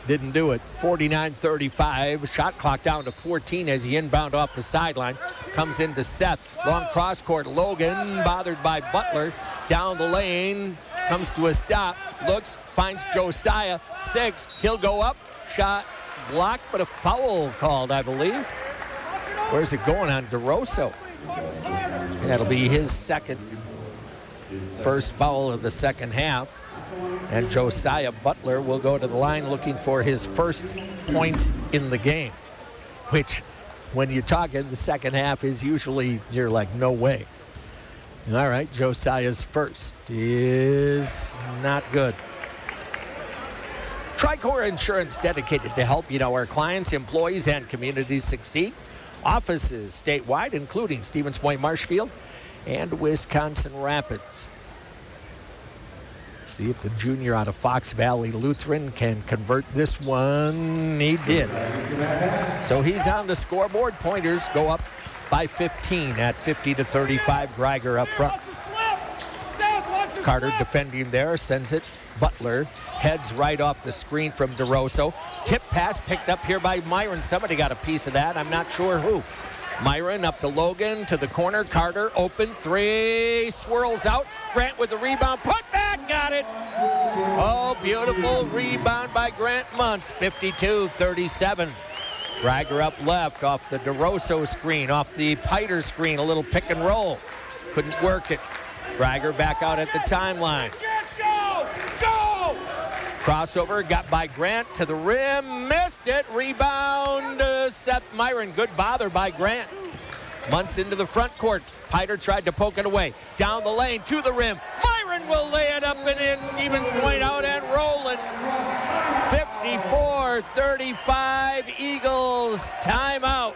Didn't do it. 49-35. Shot clock down to 14 as he inbound off the sideline. Comes into Seth. Long cross court. Logan bothered by Butler. Down the lane. Comes to a stop. Looks. Finds Josiah. 6. He'll go up. Shot blocked, but a foul called, I believe. Where's it going on DeRosso? That'll be his first foul of the second half. And Josiah Butler will go to the line looking for his first point in the game, which when you talk in the second half is usually, you're like, no way. All right, Josiah's first is not good. Tricor Insurance, dedicated to help our clients, employees, and communities succeed. Offices statewide, including Stevens Point, Marshfield, and Wisconsin Rapids. See if the junior out of Fox Valley Lutheran can convert this one. He did. So he's on the scoreboard. Pointers go up by 15 at 50-35. Greiger up front. Carter defending there, sends it. Butler heads right off the screen from DeRosso. Tip pass picked up here by Myron. Somebody got a piece of that. I'm not sure who. Myron up to Logan, to the corner. Carter open, 3, swirls out. Grant with the rebound, put back, got it. Oh, beautiful rebound by Grant Muntz, 52-37. Greiger up left off the DeRosso screen, off the Piter screen, a little pick and roll. Couldn't work it. Greiger back out at the timeline. Crossover, got by Grant to the rim, missed it. Rebound, Seth Myron. Good bother by Grant. Muntz into the front court. Piter tried to poke it away. Down the lane to the rim. Myron will lay it up and in. Stevens Point out and rolling. 54-35 Eagles. Timeout.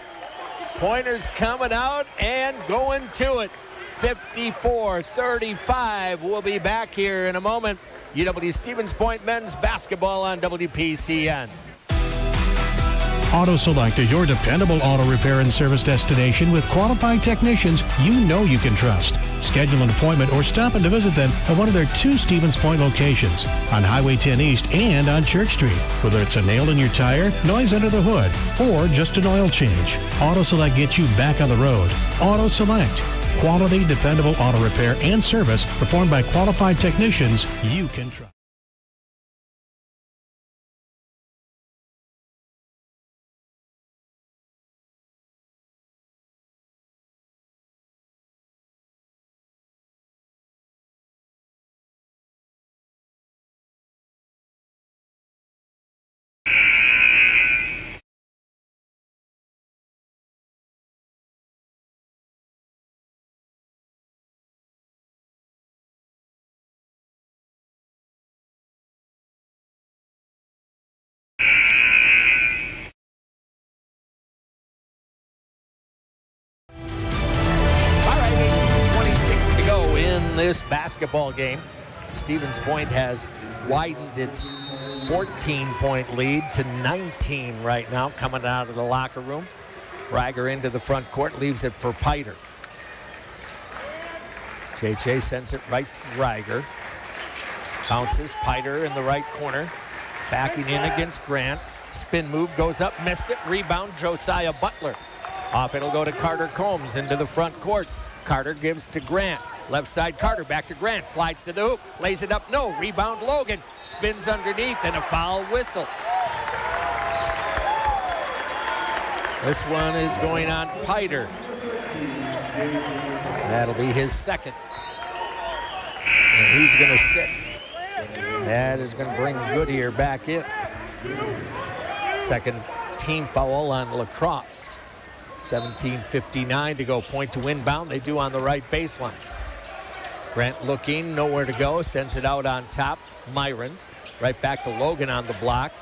Pointers coming out and going to it. 54-35. We'll be back here in a moment. UW Stevens Point men's basketball on WPCN. Auto Select is your dependable auto repair and service destination with qualified technicians you know you can trust. Schedule an appointment or stop in to visit them at one of their 2 Stevens Point locations on Highway 10 East and on Church Street. Whether it's a nail in your tire, noise under the hood, or just an oil change, Auto Select gets you back on the road. Auto Select. Quality, dependable auto repair and service performed by qualified technicians you can trust. This basketball game, Stevens Point has widened its 14-point lead to 19 right now, coming out of the locker room. Greiger into the front court, leaves it for Piter. JJ sends it right to Greiger. Bounces, Piter in the right corner, backing in against Grant. Spin move, goes up, missed it. Rebound, Josiah Butler. Off it'll go to Carter Combs into the front court. Carter gives to Grant. Left side Carter, back to Grant, slides to the hoop, lays it up, no, rebound Logan, spins underneath and a foul whistle. This one is going on Piter. That'll be his second. And he's going to sit. That is going to bring Goodyear back in. Second team foul on La Crosse. 17:59 to go. Point to inbound. They do on the right baseline. Grant looking, nowhere to go. Sends it out on top. Myron. Right back to Logan on the block.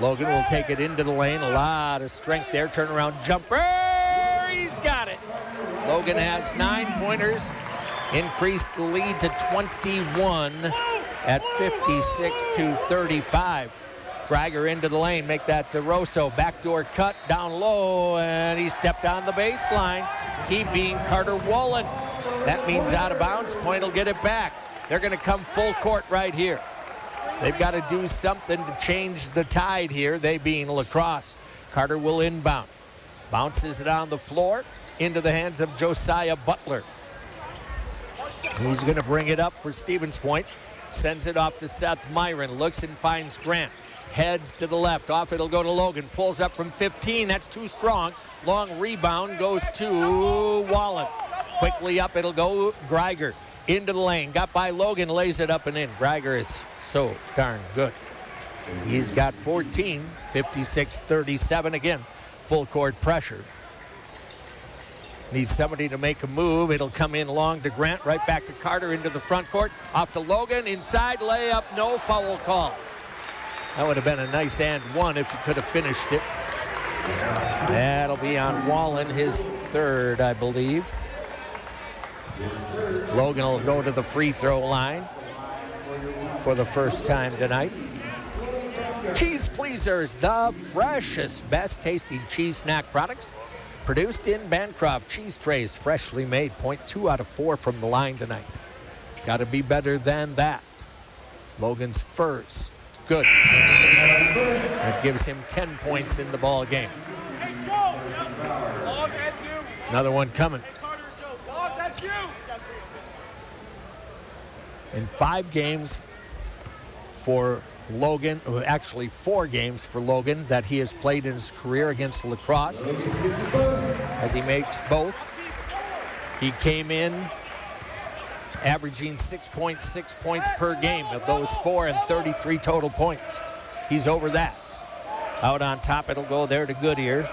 Logan will take it into the lane. A lot of strength there. Turnaround jumper. He's got it. Logan has 9 pointers. Increased the lead to 21 at 56-35. Greiger into the lane. Make that to Rosso. Backdoor cut down low. And he stepped on the baseline. He being Carter Wolin. That means out of bounds. Point will get it back. They're going to come full court right here. They've got to do something to change the tide here, they being La Crosse. Carter will inbound. Bounces it on the floor into the hands of Josiah Butler. He's going to bring it up for Stevens Point. Sends it off to Seth Myron. Looks and finds Grant. Heads to the left. Off it'll go to Logan. Pulls up from 15. That's too strong. Long rebound goes to Wallen. Quickly up it'll go Greiger. Into the lane. Got by Logan. Lays it up and in. Greiger is so darn good. He's got 14. 56-37 again. Full court pressure. Needs somebody to make a move. It'll come in long to Grant. Right back to Carter into the front court. Off to Logan. Inside layup. No foul call. That would have been a nice and one if he could have finished it. That'll be on Wallen, his third, I believe. Logan will go to the free throw line for the first time tonight. Cheese Pleasers, the freshest, best tasting cheese snack products. Produced in Bancroft. Cheese trays, freshly made. Point 2 out of 4 from the line tonight. Got to be better than that. Logan's first. Good. That gives him 10 points in the ball game. Another one coming. In 5 games for Logan, actually 4 games for Logan that he has played in his career against La Crosse, as he makes both. He came in averaging 6.6 points per game. Of those 4 and 33 total points. He's over that. Out on top, it'll go there to Goodyear.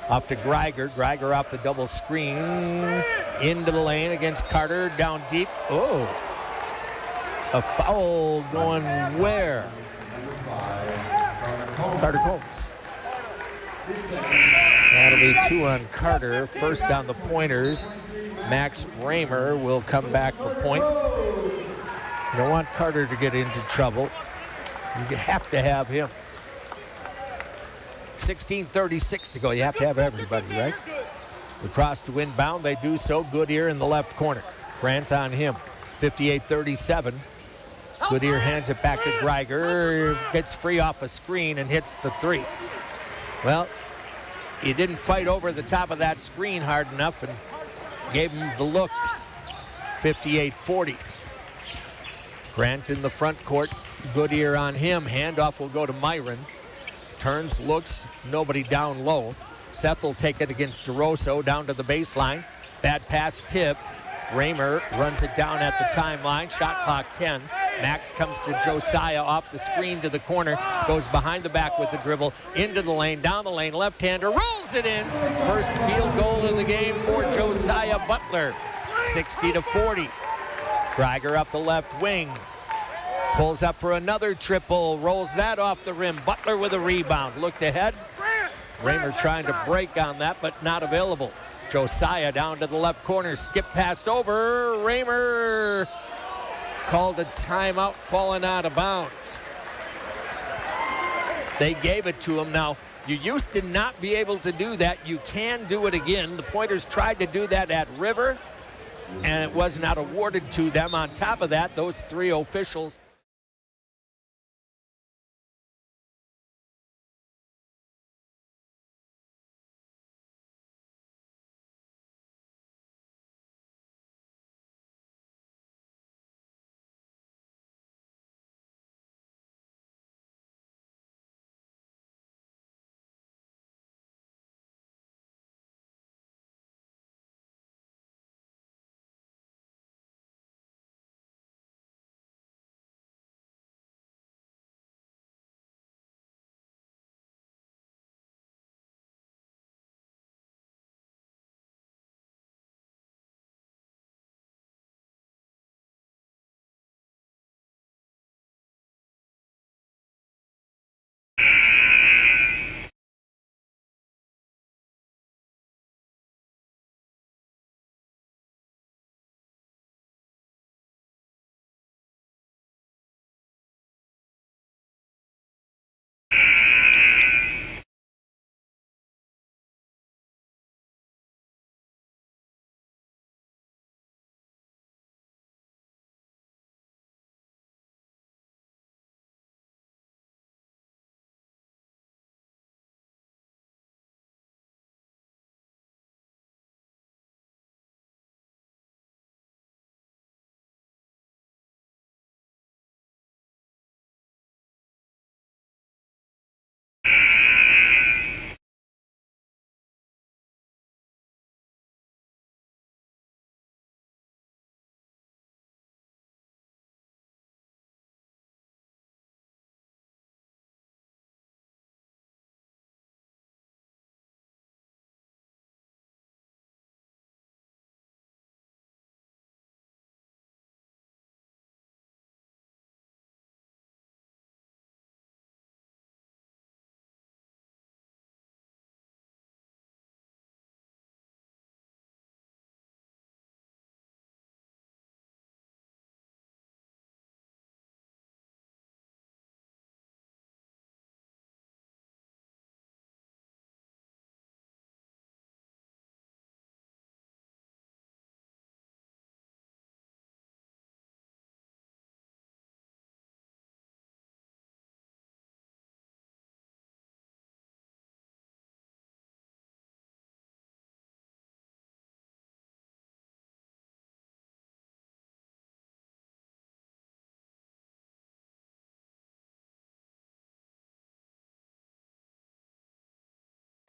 Off to Greiger. Greiger off the double screen. Into the lane against Carter. Down deep. Oh. A foul going where? Carter Combs. That'll be 2 on Carter. First on the pointers. Max Raymer will come back for point. You don't want Carter to get into trouble. You have to have him. 16:36 to go. You have to have everybody, right? La Crosse to inbound. They do so. Goodyear in the left corner. Grant on him. 58-37. Goodyear hands it back to Greiger. Gets free off a screen and hits the 3. Well, he didn't fight over the top of that screen hard enough and gave him the look. 58-40. Grant in the front court. Goodyear on him. Handoff will go to Myron. Turns, looks, nobody down low. Seth will take it against DeRosso down to the baseline. Bad pass tip. Raymer runs it down at the timeline. Shot clock 10. Max comes to Josiah off the screen to the corner. Goes behind the back with the dribble. Into the lane, down the lane. Left-hander rolls it in. First field goal of the game for Josiah Butler. 60-40. Greiger up the left wing. Pulls up for another triple. Rolls that off the rim. Butler with a rebound. Looked ahead. Raymer trying to break on that, but not available. Josiah down to the left corner. Skip pass over. Raymer called a timeout, falling out of bounds. They gave it to him. Now, you used to not be able to do that. You can do it again. The Pointers tried to do that at River, and it was not awarded to them. On top of that, those 3 officials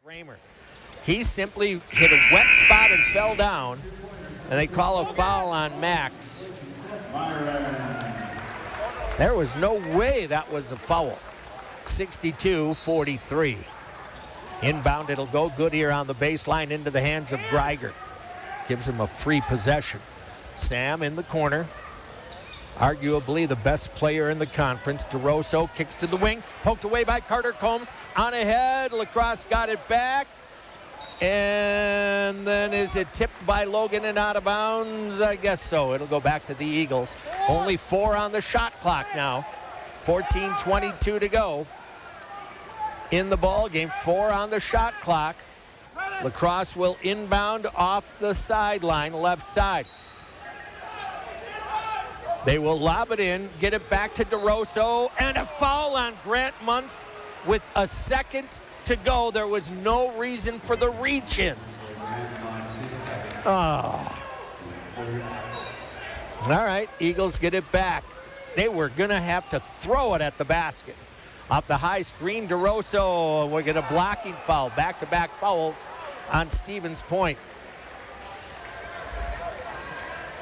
Raymer. He simply hit a wet spot and fell down, and they call a foul on Max. There was no way that was a foul. 62-43. Inbound, it'll go. Goodyear on the baseline into the hands of Greiger. Gives him a free possession. Sam in the corner. Arguably the best player in the conference. DeRosso kicks to the wing. Poked away by Carter Combs. On ahead. La Crosse got it back. And then is it tipped by Logan and out of bounds? I guess so. It'll go back to the Eagles. Only 4 on the shot clock now. 14:22 to go in the ball game. 4 on the shot clock. La Crosse will inbound off the sideline, left side. They will lob it in, get it back to DeRosso, and a foul on Grant Muntz with a second to go. There was no reason for the reach in. Oh. All right, Eagles get it back. They were going to have to throw it at the basket. Off the high screen, DeRosso, we're going to blocking foul. Back-to-back fouls on Stevens Point.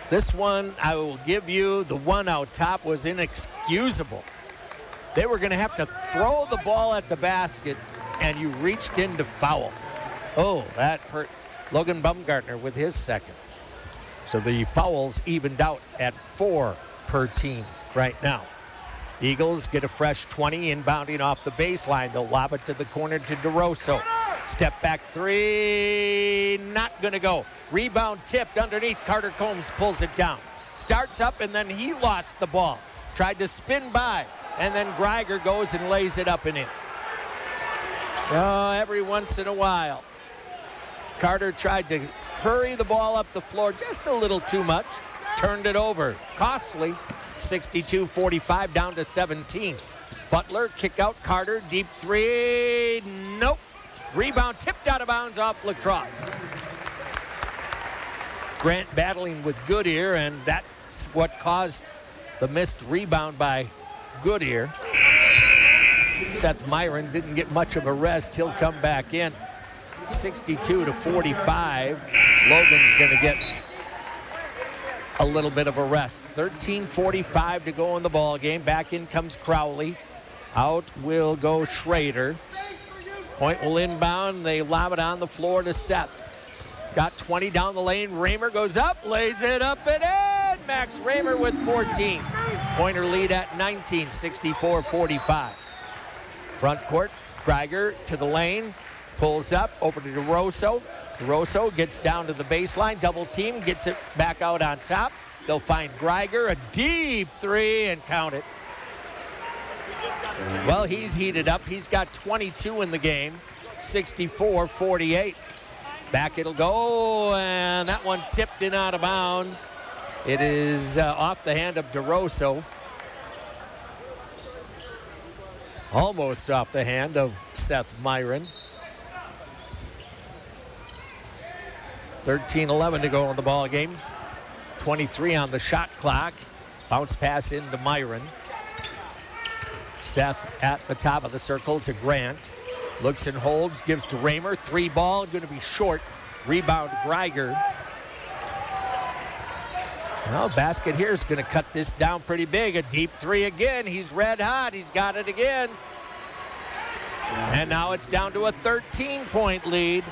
This one, I will give you, the one out top was inexcusable. They were going to have to throw the ball at the basket, and you reached in to foul. Oh, that hurts. Logan Baumgartner with his second. So the fouls evened out at 4 per team right now. Eagles get a fresh 20 inbounding off the baseline. They'll lob it to the corner to DeRosso. Step back 3, not going to go. Rebound tipped underneath. Carter Combs pulls it down. Starts up, and then he lost the ball. Tried to spin by, and then Greiger goes and lays it up and in. Oh, every once in a while. Carter tried to hurry the ball up the floor just a little too much. Turned it over. Costly. 62-45 down to 17. Butler kick out. Carter deep 3. Nope. Rebound tipped out of bounds off La Crosse. Grant battling with Goodyear, and that's what caused the missed rebound by Goodyear. Seth Myron didn't get much of a rest. He'll come back in. 62-45. Logan's going to get a little bit of a rest. 13:45 to go in the ball game. Back in comes Crowley. Out will go Schrader. Point will inbound. They lob it on the floor to Seth. Got 20 down the lane. Raymer goes up, lays it up and in. Max Raymer with 14. Pointer lead at 19, 64-45. Front court, Greiger to the lane. Pulls up over to DeRosso. DeRosso gets down to the baseline. Double team, gets it back out on top. They'll find Greiger. A deep 3 and count it. Well, he's heated up. He's got 22 in the game. 64-48. Back it'll go, and that one tipped in out of bounds. It is off the hand of DeRosso. Almost off the hand of Seth Myron. 13:11 to go in the ball game. 23 on the shot clock. Bounce pass into Myron. Seth at the top of the circle to Grant. Looks and holds, gives to Raymer. 3 ball, going to be short. Rebound Greiger. Well, basket here is going to cut this down pretty big. A deep 3 again. He's red hot. He's got it again. And now it's down to a 13-point lead.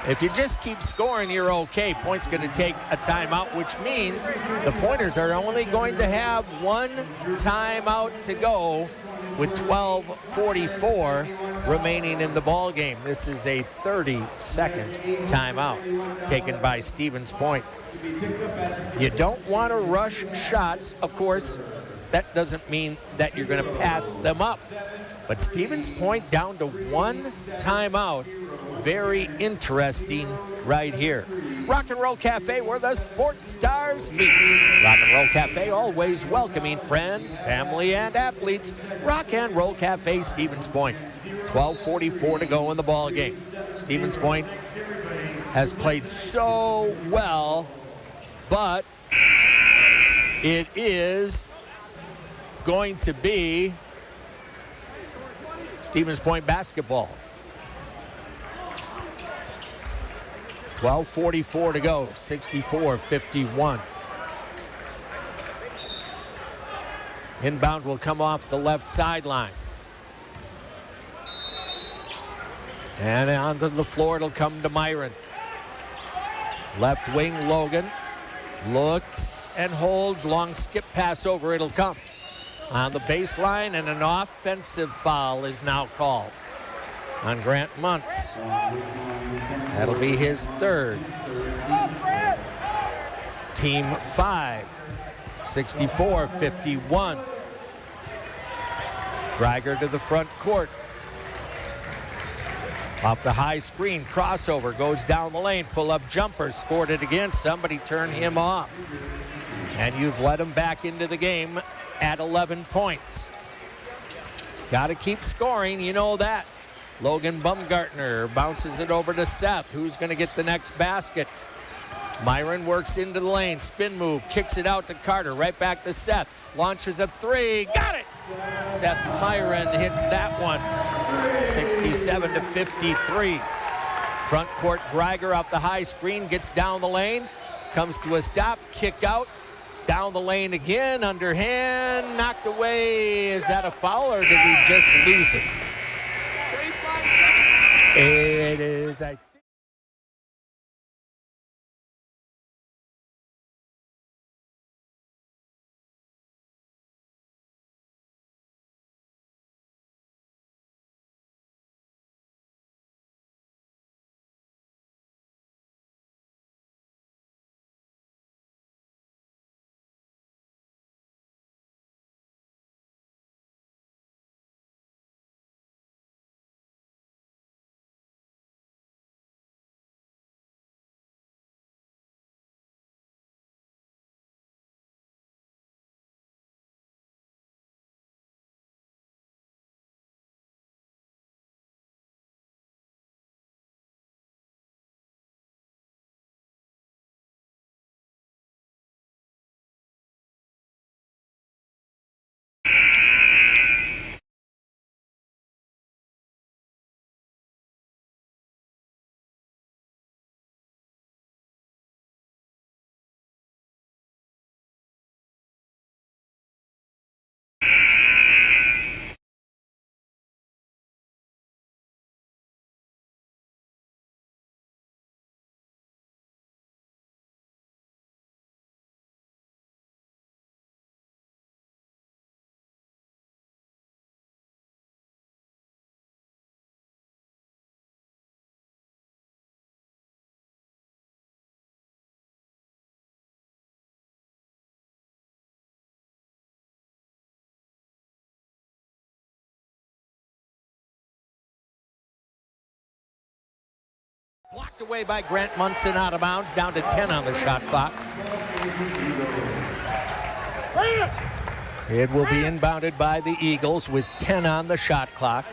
If you just keep scoring, you're okay. Point's going to take a timeout, which means the Pointers are only going to have 1 timeout to go with 12:44 remaining in the ball game. This is a 30-second timeout taken by Stevens Point. You don't want to rush shots. Of course, that doesn't mean that you're going to pass them up. But Stevens Point down to 1 timeout. Very interesting right here. Rock and Roll Cafe, where the sports stars meet. Rock and Roll Cafe, always welcoming friends, family, and athletes. Rock and Roll Cafe, Stevens Point. 12:44 to go in the ball game. Stevens Point has played so well, but it is going to be Stevens Point basketball. 12:44 to go, 64-51. Inbound will come off the left sideline. And onto the floor, it'll come to Myron. Left wing, Logan. Looks and holds. Long skip pass over, it'll come. On the baseline, and an offensive foul is now called on Grant Muntz. That'll be his third. Team 5, 64-51. Greiger to the front court. Off the high screen, crossover, goes down the lane, pull-up jumper, scored it again. Somebody turned him off. And you've let him back into the game at 11 points. Got to keep scoring, you know that. Logan Baumgartner bounces it over to Seth. Who's going to get the next basket? Myron works into the lane, spin move, kicks it out to Carter, right back to Seth. Launches a three, got it! Seth Myron hits that one. 67-53. Front court, Greiger off the high screen, gets down the lane, comes to a stop, kick out, down the lane again, underhand, knocked away. Is that a foul or did we just lose it? It is, I think. Blocked away by Grant Munson, out of bounds, down to 10 on the shot clock. It will be inbounded by the Eagles with 10 on the shot clock.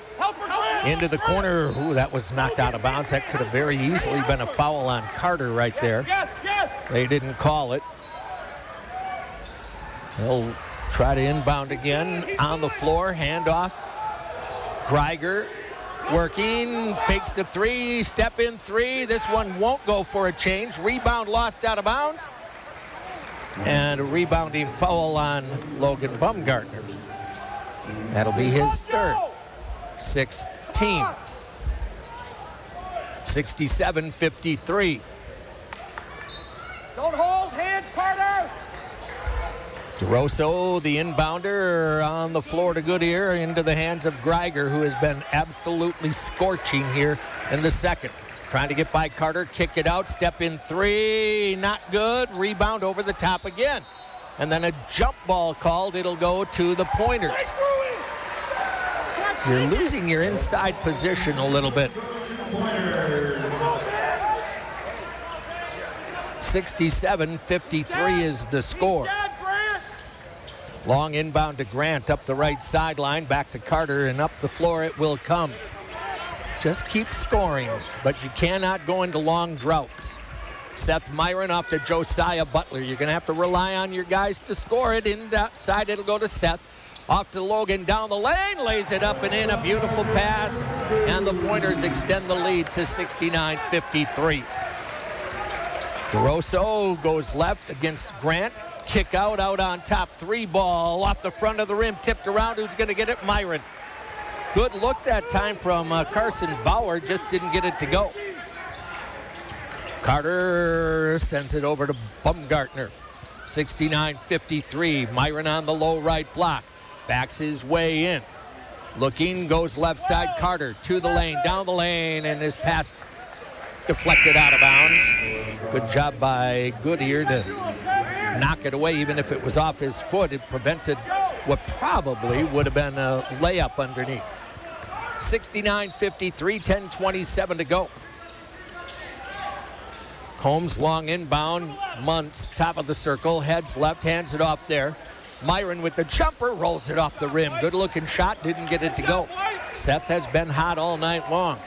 Into the corner. Ooh, that was knocked out of bounds. That could have very easily been a foul on Carter right there. They didn't call it. They'll try to inbound again on the floor. Handoff. Greiger working, fakes the three, step in three. This one won't go for a change. Rebound lost out of bounds. And a rebounding foul on Logan Baumgartner. That'll be his third. 6th team. 67-53. Don't hold hands, Carter. DeRosso, the inbounder, on the floor to Goodyear, into the hands of Greiger, who has been absolutely scorching here in the second. Trying to get by Carter, kick it out, step in three, not good. Rebound over the top again. And then a jump ball called. It'll go to the Pointers. You're losing your inside position a little bit. 67-53 is the score. Long inbound to Grant up the right sideline, back to Carter, and up the floor it will come. Just keep scoring, but you cannot go into long droughts. Seth Myron off to Josiah Butler. You're going to have to rely on your guys to score it. Inside it'll go to Seth. Off to Logan down the lane, lays it up and in, a beautiful pass, and the Pointers extend the lead to 69-53. DeRosso goes left against Grant. Kick out on top, 3 ball off the front of the rim, tipped around. Who's going to get it? Myron. Good look that time from Carson Bauer, just didn't get it to go. Carter sends it over to Baumgartner. 69-53. Myron on the low right block. Backs his way in. Looking, goes left side. Carter to the lane, down the lane, and his pass deflected out of bounds. Good job by Goodyear to knock it away. Even if it was off his foot, it prevented what probably would have been a layup underneath. 69-53, 10:27 to go. Combs long inbound. Muntz, top of the circle, heads left, hands it off there. Myron with the jumper, rolls it off the rim. Good looking shot, didn't get it to go. Seth has been hot all night long.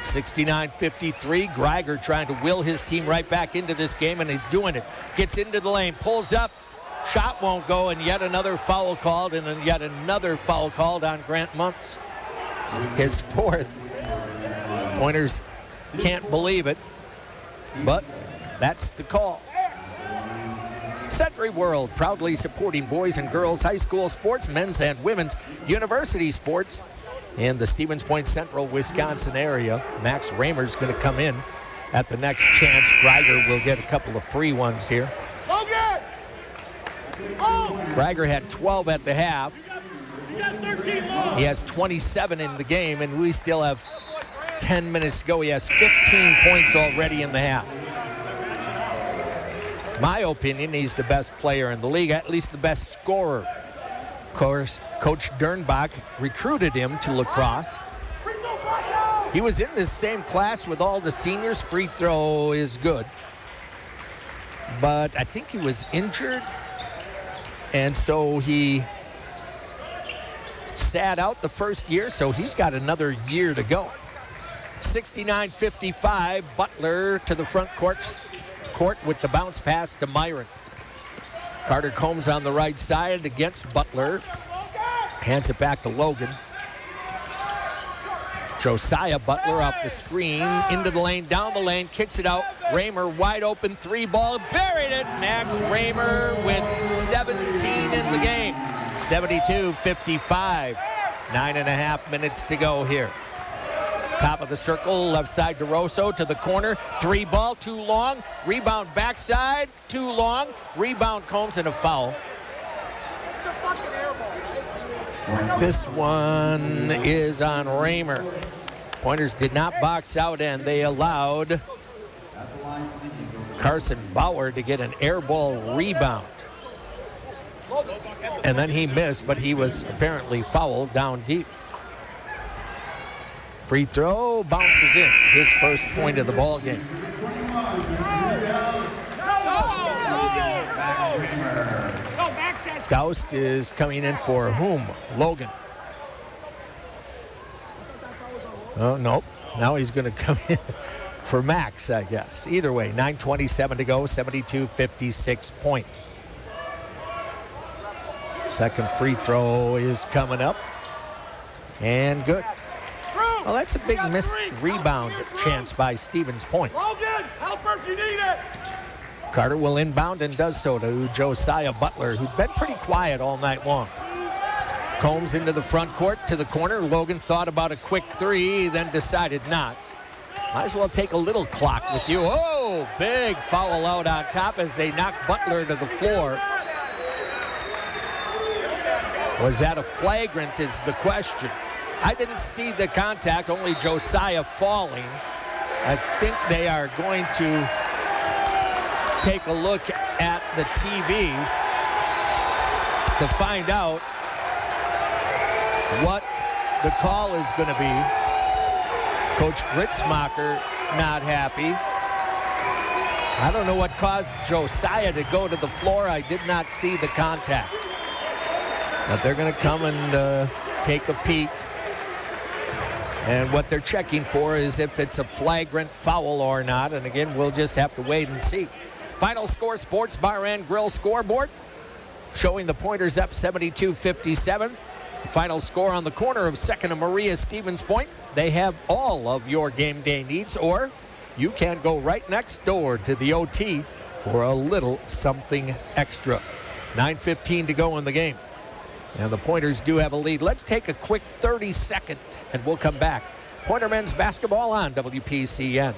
69-53, Greiger trying to will his team right back into this game, and he's doing it. Gets into the lane, pulls up, shot won't go, and yet another foul called, and then yet another foul called on Grant Muntz. His 4th. Pointers can't believe it, but that's the call. Century World, proudly supporting boys and girls high school sports, men's and women's university sports in the Stevens Point Central, Wisconsin area. Max Raymer's going to come in at the next chance. Greiger will get a couple of free ones here. Greiger had 12 at the half. He has 27 in the game, and we still have 10 minutes to go. He has 15 points already in the half. My opinion, he's the best player in the league, at least the best scorer. Of course, Coach Dernbach recruited him to La Crosse. He was in this same class with all the seniors. Free throw is good. But I think he was injured, and so he sat out the first year, so he's got another year to go. 69-55, Butler to the front court with the bounce pass to Myron. Carter Combs on the right side against Butler. Hands it back to Logan. Josiah Butler off the screen, into the lane, down the lane, kicks it out. Raymer wide open, 3 ball, buried it. Max Raymer with 17 in the game. 72-55, 9.5 minutes to go here. Top of the circle, left side DeRosso to the corner. 3 ball, too long. Rebound backside, too long. Rebound Combs and a foul. This one is on Raymer. Pointers did not box out, and they allowed Carson Bauer to get an air ball rebound. And then he missed, but he was apparently fouled down deep. Free throw, bounces in. His first point of the ball game. Doust is coming in for whom? Logan. Oh, nope. Now he's going to come in for Max, I guess. Either way, 9:27 to go, 72-56 point. Second free throw is coming up. And good. Well, that's a big missed rebound chance by Stevens Point. Logan, help her if you need it. Carter will inbound and does so to Josiah Butler, who's been pretty quiet all night long. Combs into the front court to the corner. Logan thought about a quick 3, then decided not. Might as well take a little clock with you. Oh, big foul out on top as they knock Butler to the floor. Was that a flagrant is the question. I didn't see the contact, only Josiah falling. I think they are going to take a look at the TV to find out what the call is going to be. Coach Gritzmacher not happy. I don't know what caused Josiah to go to the floor. I did not see the contact. But they're going to come and take a peek. And what they're checking for is if it's a flagrant foul or not. And again, we'll just have to wait and see. Final score, Sports Bar and Grill scoreboard. showing the Pointers up 72-57. The final score on the corner of 2nd and Maria Stevens Point. They have all of your game day needs, or you can go right next door to the OT for a little something extra. 9:15 to go in the game. And the Pointers do have a lead. Let's take a quick 30-second, and we'll come back. Pointer men's basketball on WPCN.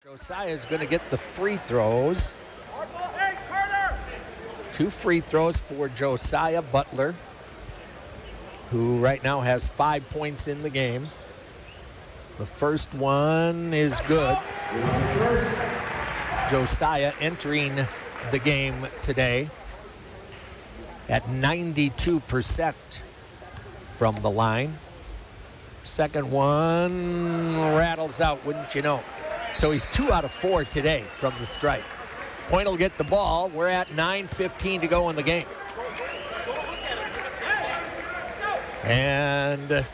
Josiah is going to get the free throws. 2 free throws for Josiah Butler, who right now has 5 points in the game. The first one is good. Josiah entering the game today at 92% from the line. Second one rattles out, wouldn't you know. So he's 2 out of 4 today from the stripe. Point will get the ball. We're at 9:15 to go in the game. And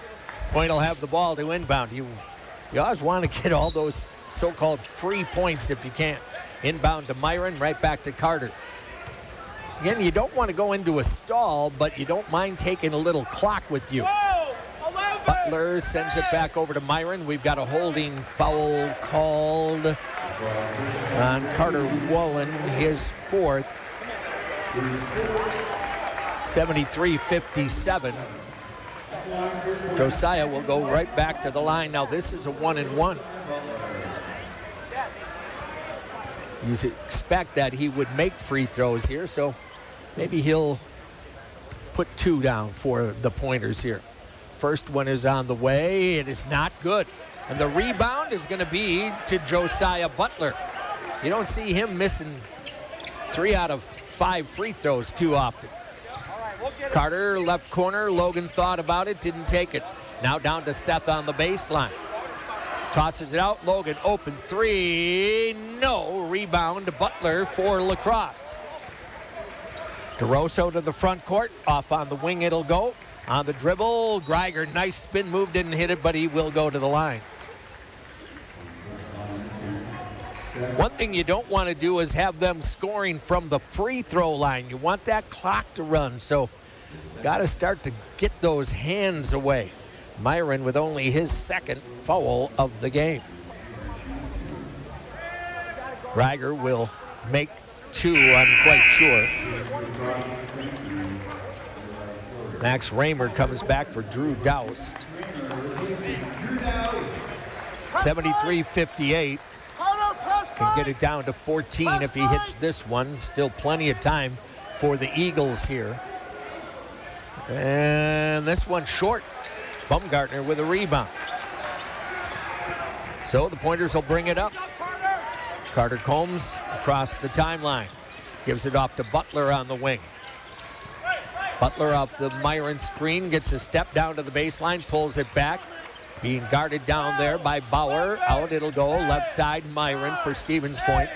Point will have the ball to inbound. You always want to get all those so-called free points if you can. Inbound to Myron, right back to Carter. Again, you don't want to go into a stall, but you don't mind taking a little clock with you. Butler sends it back over to Myron. We've got a holding foul called on Carter Wallen, his 4th. 73-57. Josiah will go right back to the line. Now this is a 1-and-1. You expect that he would make free throws here, so maybe he'll put 2 down for the Pointers here. First one is on the way. It is not good. And the rebound is going to be to Josiah Butler. You don't see him missing 3 out of 5 free throws too often. Carter, left corner. Logan thought about it, didn't take it. Now down to Seth on the baseline. Tosses it out. Logan, open 3. No. Rebound to Butler for La Crosse. DeRosso to the front court. Off on the wing it'll go. On the dribble, Greiger, nice spin move, didn't hit it, but he will go to the line. One thing you don't want to do is have them scoring from the free throw line. You want that clock to run, so got to start to get those hands away. Myron with only his 2nd foul of the game. Greiger will make 2, I'm quite sure. Max Raymer comes back for Drew Doust. 73-58. Can get it down to 14 if he hits this one. Still plenty of time for the Eagles here. And this one short. Baumgartner with a rebound. So the Pointers will bring it up. Carter Combs across the timeline. Gives it off to Butler on the wing. Butler off the Myron screen, gets a step down to the baseline, pulls it back. Being guarded down there by Bauer. Out it'll go, left side Myron for Stevens Point.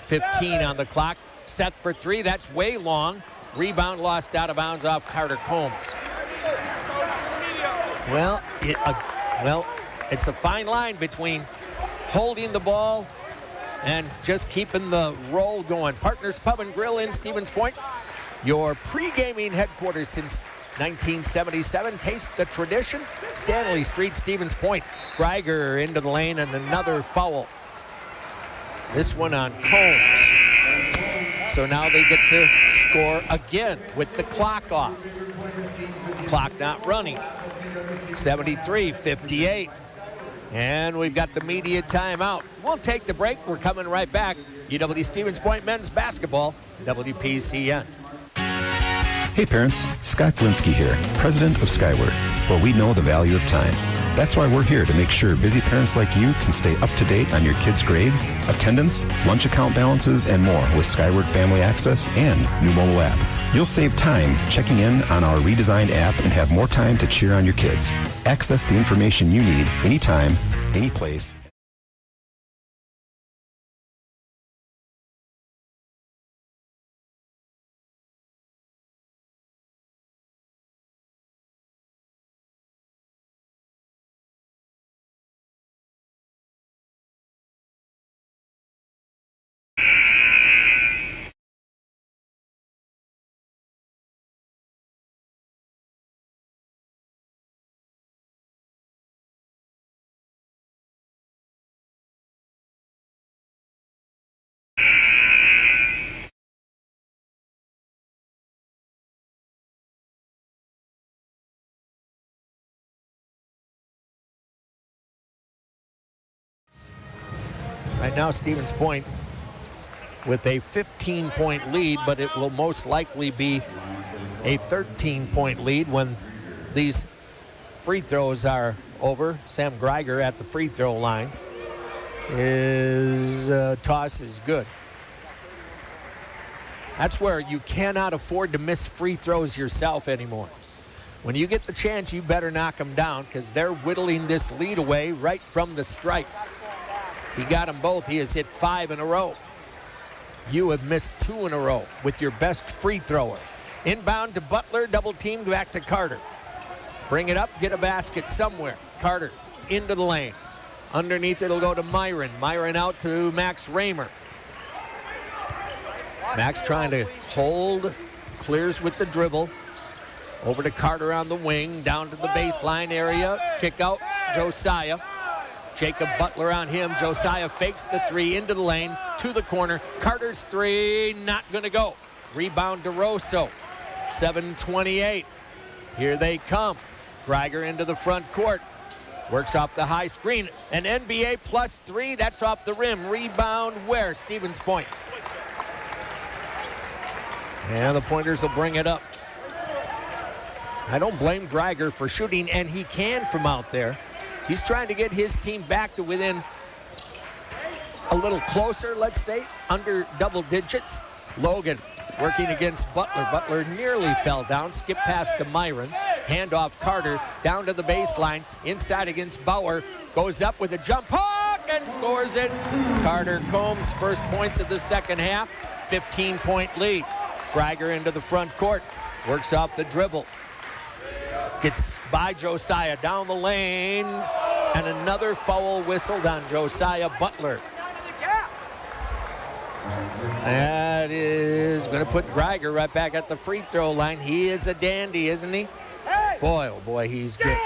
15 on the clock. Set for three, that's way long. Rebound lost out of bounds off Carter Combs. Well, it's a fine line between holding the ball and just keeping the roll going. Partners Pub and Grill in Stevens Point. Your pre-gaming headquarters since 1977. Taste the tradition. Stanley Street, Stevens Point. Greiger into the lane and another foul. This one on Combs. So now they get to score again with the clock off. Clock not running. 73-58. And we've got the media timeout. We'll take the break. We're coming right back. UW Stevens Point men's basketball, WPCN. Hey parents, Scott Glinsky here, president of Skyward, where we know the value of time. That's why we're here to make sure busy parents like you can stay up to date on your kids' grades, attendance, lunch account balances, and more with Skyward Family Access and new mobile app. You'll save time checking in on our redesigned app and have more time to cheer on your kids. Access the information you need anytime, any place. Right now, Stevens Point with a 15-point lead, but it will most likely be a 13-point lead when these free throws are over. Sam Greiger at the free throw line. His toss is good. That's where you cannot afford to miss free throws yourself anymore. When you get the chance, you better knock them down because they're whittling this lead away right from the stripe. He got them both. He has hit 5 in a row. You have missed 2 in a row with your best free thrower. Inbound to Butler, double teamed back to Carter. Bring it up, get a basket somewhere. Carter into the lane. Underneath it'll go to Myron. Myron out to Max Raymer. Max trying to hold, clears with the dribble. Over to Carter on the wing, down to the baseline area. Kick out, Josiah. Jacob Butler on him. Josiah fakes the three into the lane, to the corner. Carter's three, not going to go. Rebound DeRosso. 7:28. Here they come. Greiger into the front court. Works off the high screen. An NBA +3, that's off the rim. Rebound where? Stevens Point. And the Pointers will bring it up. I don't blame Greiger for shooting, and he can from out there. He's trying to get his team back to within a little closer, let's say, under double digits. Logan working against Butler. Butler nearly fell down. Skip pass to Myron. Handoff Carter down to the baseline. Inside against Bauer. Goes up with a jump hook and scores it. Carter Combs, first points of the second half. 15-point lead. Greiger into the front court. Works off the dribble. Gets by Josiah down the lane. And another foul whistled on Josiah Butler. That is going to put Greiger right back at the free throw line. He is a dandy, isn't he? Boy, oh boy, he's good.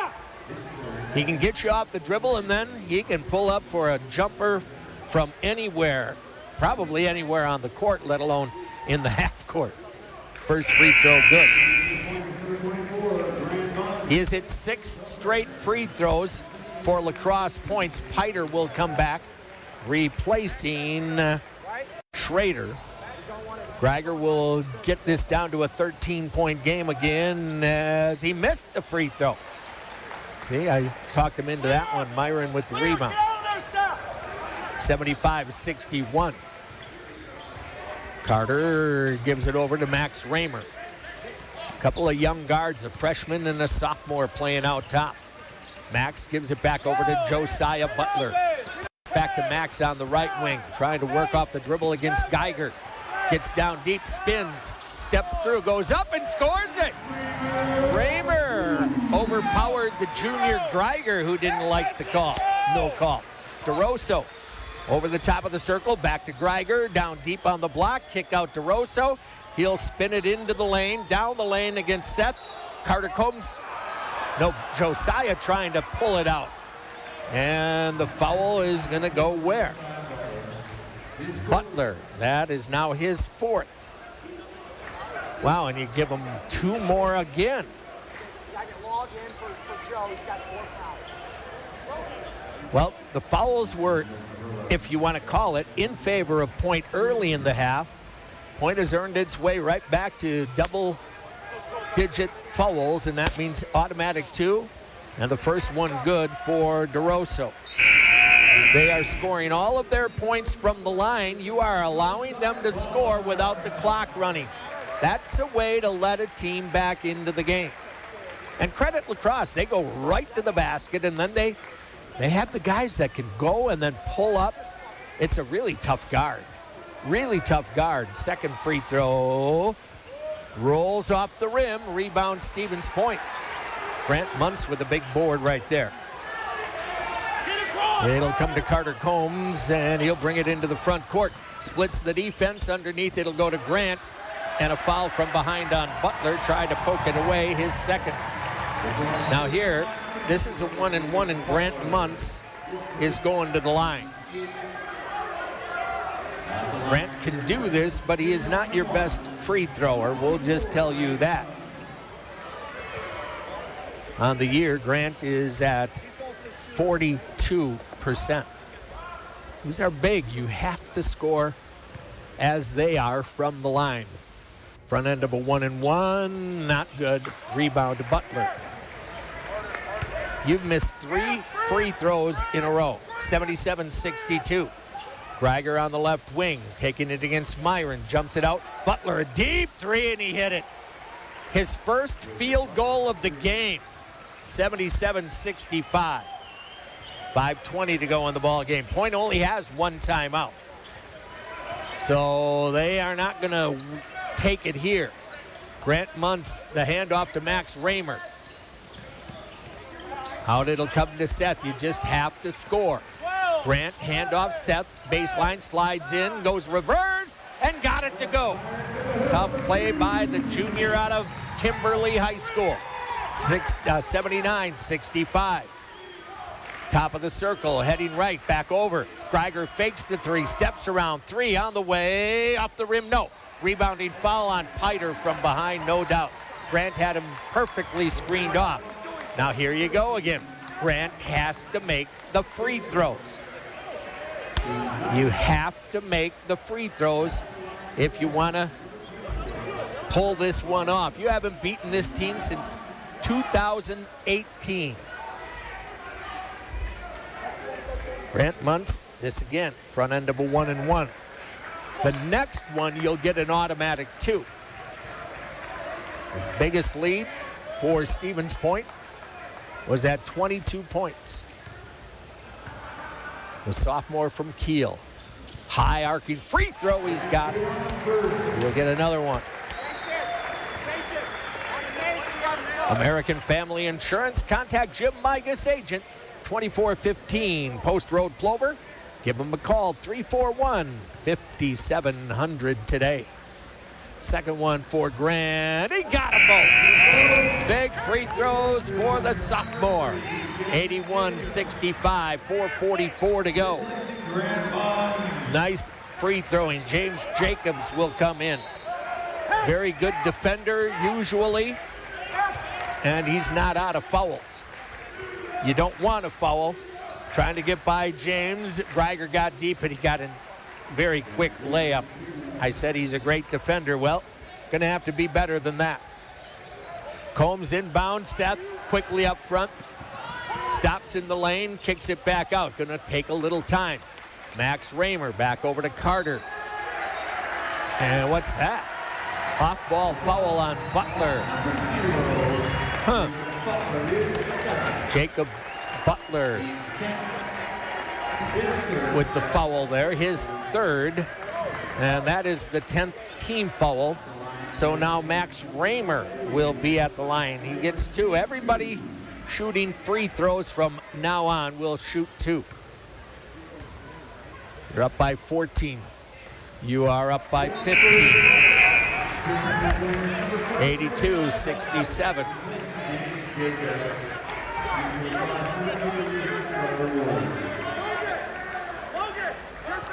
He can get you off the dribble, and then he can pull up for a jumper from anywhere. Probably anywhere on the court, let alone in the half court. First free throw good. He has hit 6 straight free throws for La Crosse points. Piter will come back, replacing Schrader. Greiger will get this down to a 13-point game again as he missed the free throw. See, I talked him into that one. Myron with the rebound. 75-61. Carter gives it over to Max Raymer. A couple of young guards, a freshman and a sophomore playing out top. Max gives it back over to Josiah Butler. Back to Max on the right wing, trying to work off the dribble against Geiger. Gets down deep, spins, steps through, goes up and scores it. Raymer overpowered the junior Greiger, who didn't like the call. No call. DeRosso over the top of the circle, back to Greiger, down deep on the block, kick out DeRosso. He'll spin it into the lane, down the lane against Seth. Carter Combs, no, Josiah trying to pull it out. And the foul is gonna go where? Butler, that is now his 4th. Wow, and you give him 2 more again. Well, the fouls were, if you want to call it, in favor of Point early in the half. Point has earned its way right back to double-digit fouls, and that means automatic 2, and the first one good for DeRosso. They are scoring all of their points from the line. You are allowing them to score without the clock running. That's a way to let a team back into the game. And credit La Crosse, they go right to the basket, and then they have the guys that can go and then pull up. It's a really tough guard. Really tough guard. Second free throw. Rolls off the rim. Rebound Stevens Point. Grant Muntz with a big board right there. It'll come to Carter Combs, and he'll bring it into the front court. Splits the defense. Underneath, it'll go to Grant. And a foul from behind on Butler. Tried to poke it away, his second. Now here, this is a 1-and-1, and Grant Muntz is going to the line. Grant can do this, but he is not your best free thrower. We'll just tell you that. On the year, Grant is at 42%. These are big. You have to score as they are from the line. Front end of a 1-and-1, not good. Rebound to Butler. You've missed 3 free throws in a row. 77-62. Greiger on the left wing, taking it against Myron, jumps it out. Butler, a deep 3, and he hit it. His first field goal of the game. 77-65. 5:20 to go in the ball game. Point only has 1 timeout. So they are not going to take it here. Grant Muntz, the handoff to Max Raymer. Out it'll come to Seth. You just have to score. Grant, handoff, Seth, baseline, slides in, goes reverse, and got it to go. Tough play by the junior out of Kimberly High School. 79-65. Top of the circle, heading right, back over. Greiger fakes the 3, steps around, 3 on the way, up the rim, no. Rebounding foul on Piter from behind, no doubt. Grant had him perfectly screened off. Now here you go again. Grant has to make the free throws. You have to make the free throws if you want to pull this one off. You haven't beaten this team since 2018. Grant Muntz, this again, front end of a 1-and-1. The next one, you'll get an automatic 2. Biggest lead for Stevens Point was at 22 points. The sophomore from Kiel. High arcing free throw, he's got it. We'll get another one. American Family Insurance, contact Jim Migas, agent, 2415 Post Road, Plover. Give him a call, 341-5700 today. Second one for Grant. He got them both. Big free throws for the sophomore. 81-65, 4:44 to go. Nice free throwing. James Jacobs will come in. Very good defender, usually. and he's not out of fouls. You don't want to foul. Trying to get by James. Greiger got deep, and he got a very quick layup. I said he's a great defender. Well, going to have to be better than that. Combs inbound. Seth quickly up front. Stops in the lane, kicks it back out. Going to take a little time. Max Raymer back over to Carter. And what's that? Off-ball foul on Butler. Jacob Butler with the foul there, his third. And that is the 10th team foul. So now Max Raymer will be at the line. He gets 2. Everybody shooting free throws from now on will shoot 2. You're up by 14. You are up by 15. 82-67.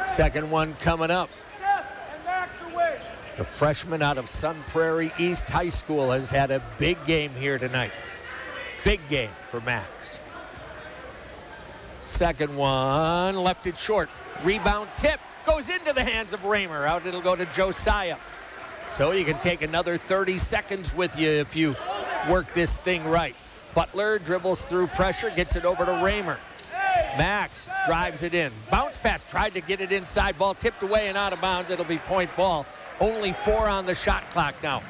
Second one coming up. The freshman out of Sun Prairie East High School has had a big game here tonight. Big game for Max. Second one, left it short. Rebound tip, goes into the hands of Raymer. Out it'll go to Josiah. So you can take another 30 seconds with you if you work this thing right. Butler dribbles through pressure, gets it over to Raymer. Max drives it in. Bounce pass, tried to get it inside. Ball tipped away and out of bounds. It'll be point ball. Only 4 on the shot clock now.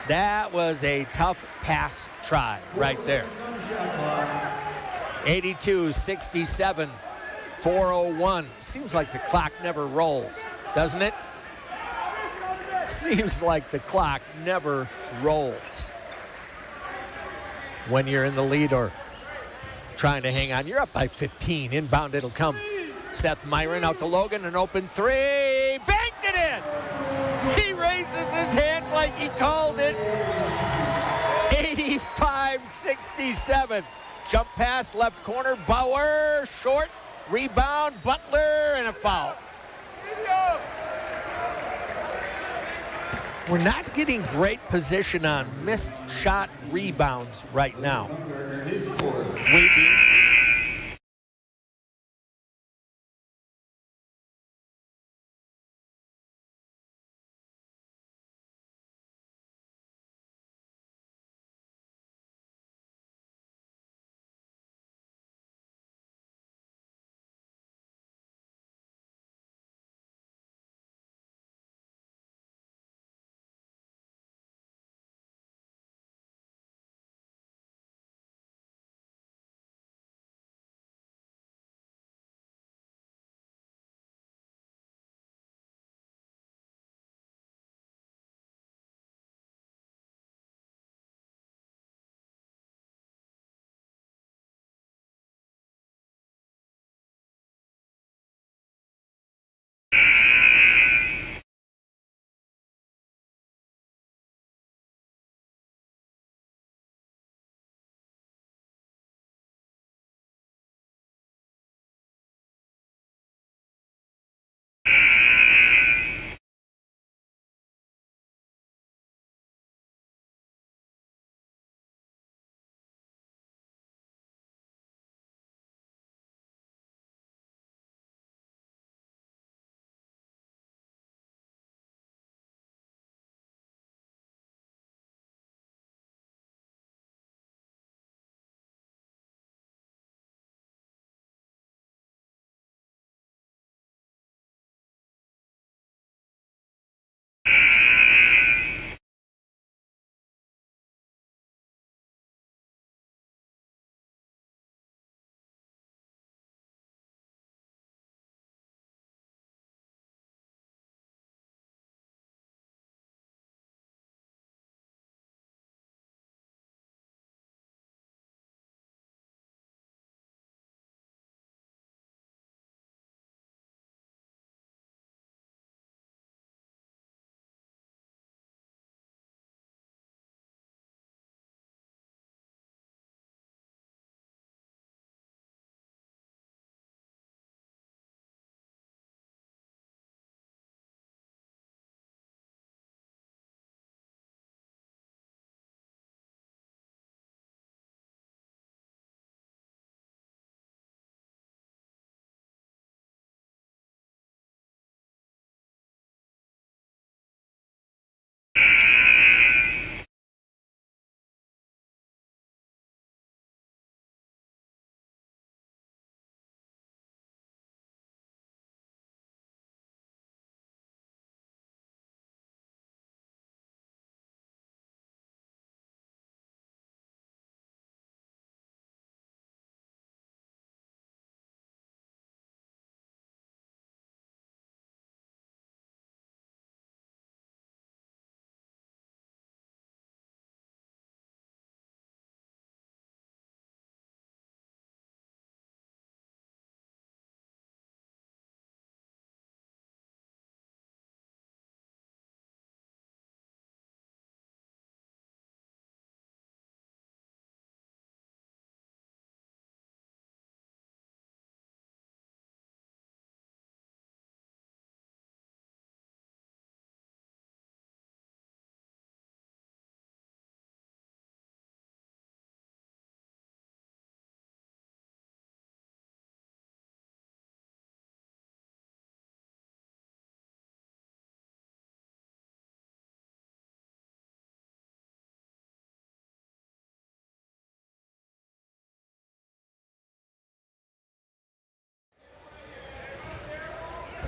That was a tough pass try right there. 82-67, 4:01. Seems like the clock never rolls, doesn't it? Seems like the clock never rolls when you're in the lead or trying to hang on. You're up by 15. Inbound it'll come. Seth Myron out to Logan, an open 3. Banked it in! He raises his hands like he called it. 85-67. Jump pass, left corner, Bauer, short, rebound, Butler, and a foul. We're not getting great position on missed shot rebounds right now.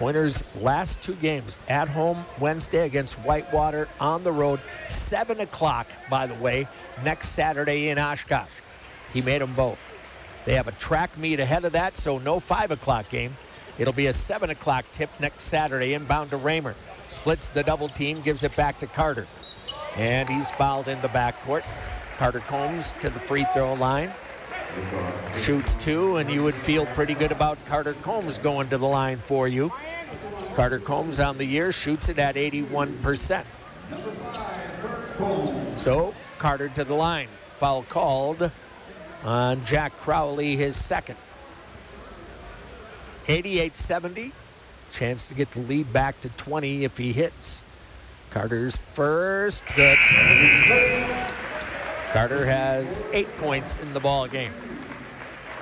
Pointers' last 2 games, at home Wednesday against Whitewater, on the road, 7 o'clock, by the way, next Saturday in Oshkosh. He made them both. They have a track meet ahead of that, so no 5 o'clock game. It'll be a 7 o'clock tip next Saturday, inbound to Raymer. Splits the double team, gives it back to Carter. And he's fouled in the backcourt. Carter Combs to the free throw line. Shoots 2, and you would feel pretty good about Carter Combs going to the line for you. Carter Combs on the year shoots it at 81%. So Carter to the line. Foul called on Jack Crowley, his second. 88-70. Chance to get the lead back to 20 if he hits. Carter's first, good. Carter has 8 points in the ball game.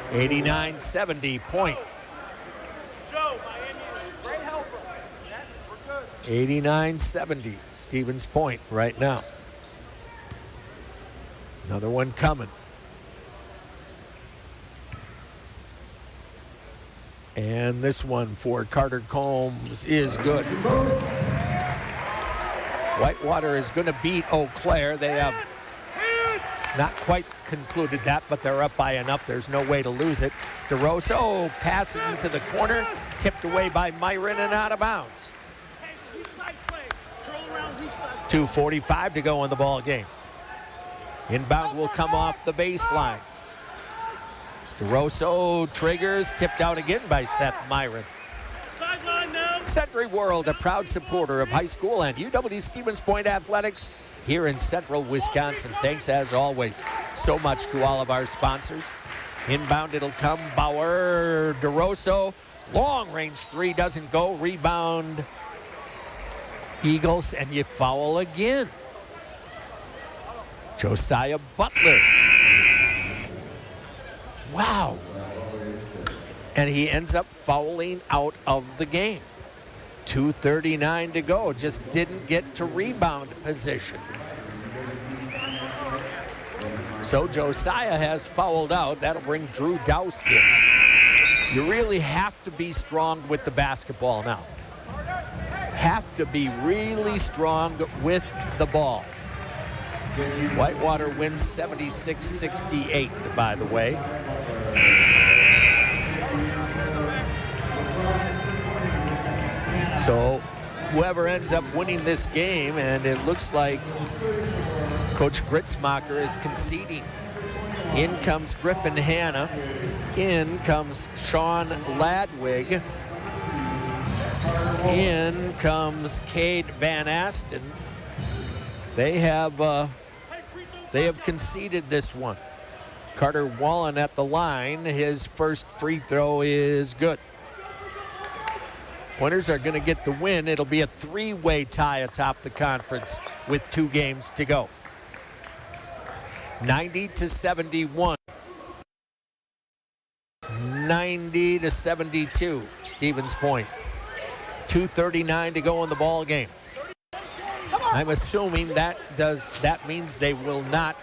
89-70 point. 89-70, Stevens point right now. Another one coming. And this one for Carter Combs is good. Whitewater is going to beat Eau Claire. They have not quite concluded that, but they're up by enough. There's no way to lose it. DeRosso passes into the corner, tipped away by Myron and out of bounds. 2:45 to go in the ball game. Inbound will come off the baseline. DeRosso triggers, tipped out again by Seth Myron. Century World, a proud supporter of high school and UW-Stevens Point athletics here in central Wisconsin. Thanks as always so much to all of our sponsors. Inbound, it'll come. Bauer, DeRosso, long range 3 doesn't go. Rebound, Eagles, and you foul again. Josiah Butler. Wow. And he ends up fouling out of the game. 2:39 to go. Just didn't get to rebound position. So Josiah has fouled out. That'll bring Drew Doust in. You really have to be strong with the basketball now. Have to be really strong with the ball. Whitewater wins 76-68, by the way. So whoever ends up winning this game, and it looks like Coach Gritzmacher is conceding. In comes Griffin Hanna. In comes Sean Ladwig. In comes Cade Van Asten. They have conceded this one. Carter Wallen at the line. His first free throw is good. Pointers are going to get the win. It'll be a 3-way tie atop the conference with 2 games to go. 90-71. 90-72. Stevens Point. 2:39 to go in the ball game. I'm assuming that means they will not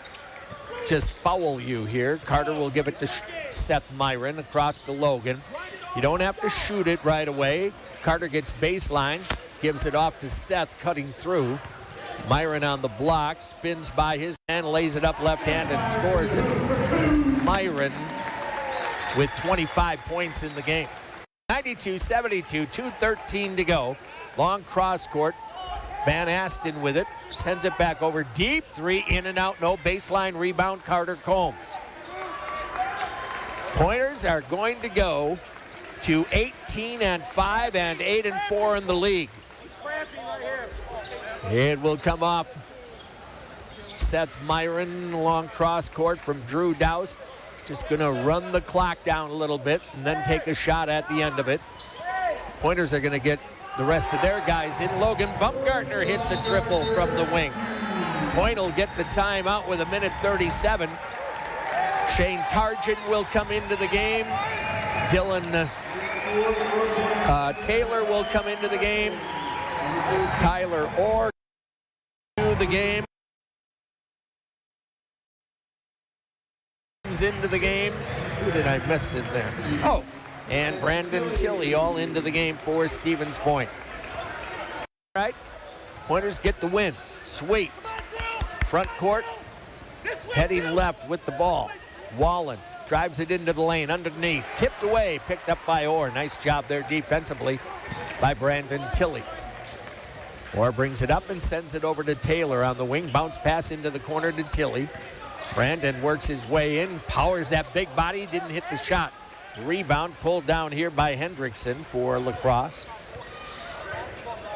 just foul you here. Carter will give it to Seth Myron across to Logan. You don't have to shoot it right away. Carter gets baseline, gives it off to Seth, cutting through. Myron on the block, spins by his man, lays it up left hand and scores it. Myron with 25 points in the game. 92-72, 2:13 to go. Long cross court. Van Asten with it, sends it back over deep. 3 in and out, no baseline rebound. Carter Combs. Pointers are going to go to 18-5 and 8-4 in the league. It will come off Seth Myron, long cross court from Drew Doust. Just going to run the clock down a little bit and then take a shot at the end of it. Pointers are going to get the rest of their guys in. Logan Baumgartner hits a triple from the wing. Point will get the timeout with 1:37. Shane Targent will come into the game. Dylan Taylor will come into the game. Tyler Orr to the game. Comes into the game. Who did I miss in there? Oh, and Brandon Tilley all into the game for Stevens Point. All right, Pointers get the win. Sweet. Front court, heading left with the ball. Wallen drives it into the lane underneath. Tipped away, picked up by Orr. Nice job there defensively by Brandon Tilley. Orr brings it up and sends it over to Taylor on the wing. Bounce pass into the corner to Tilley. Brandon works his way in, powers that big body, didn't hit the shot. Rebound pulled down here by Hendrickson for La Crosse.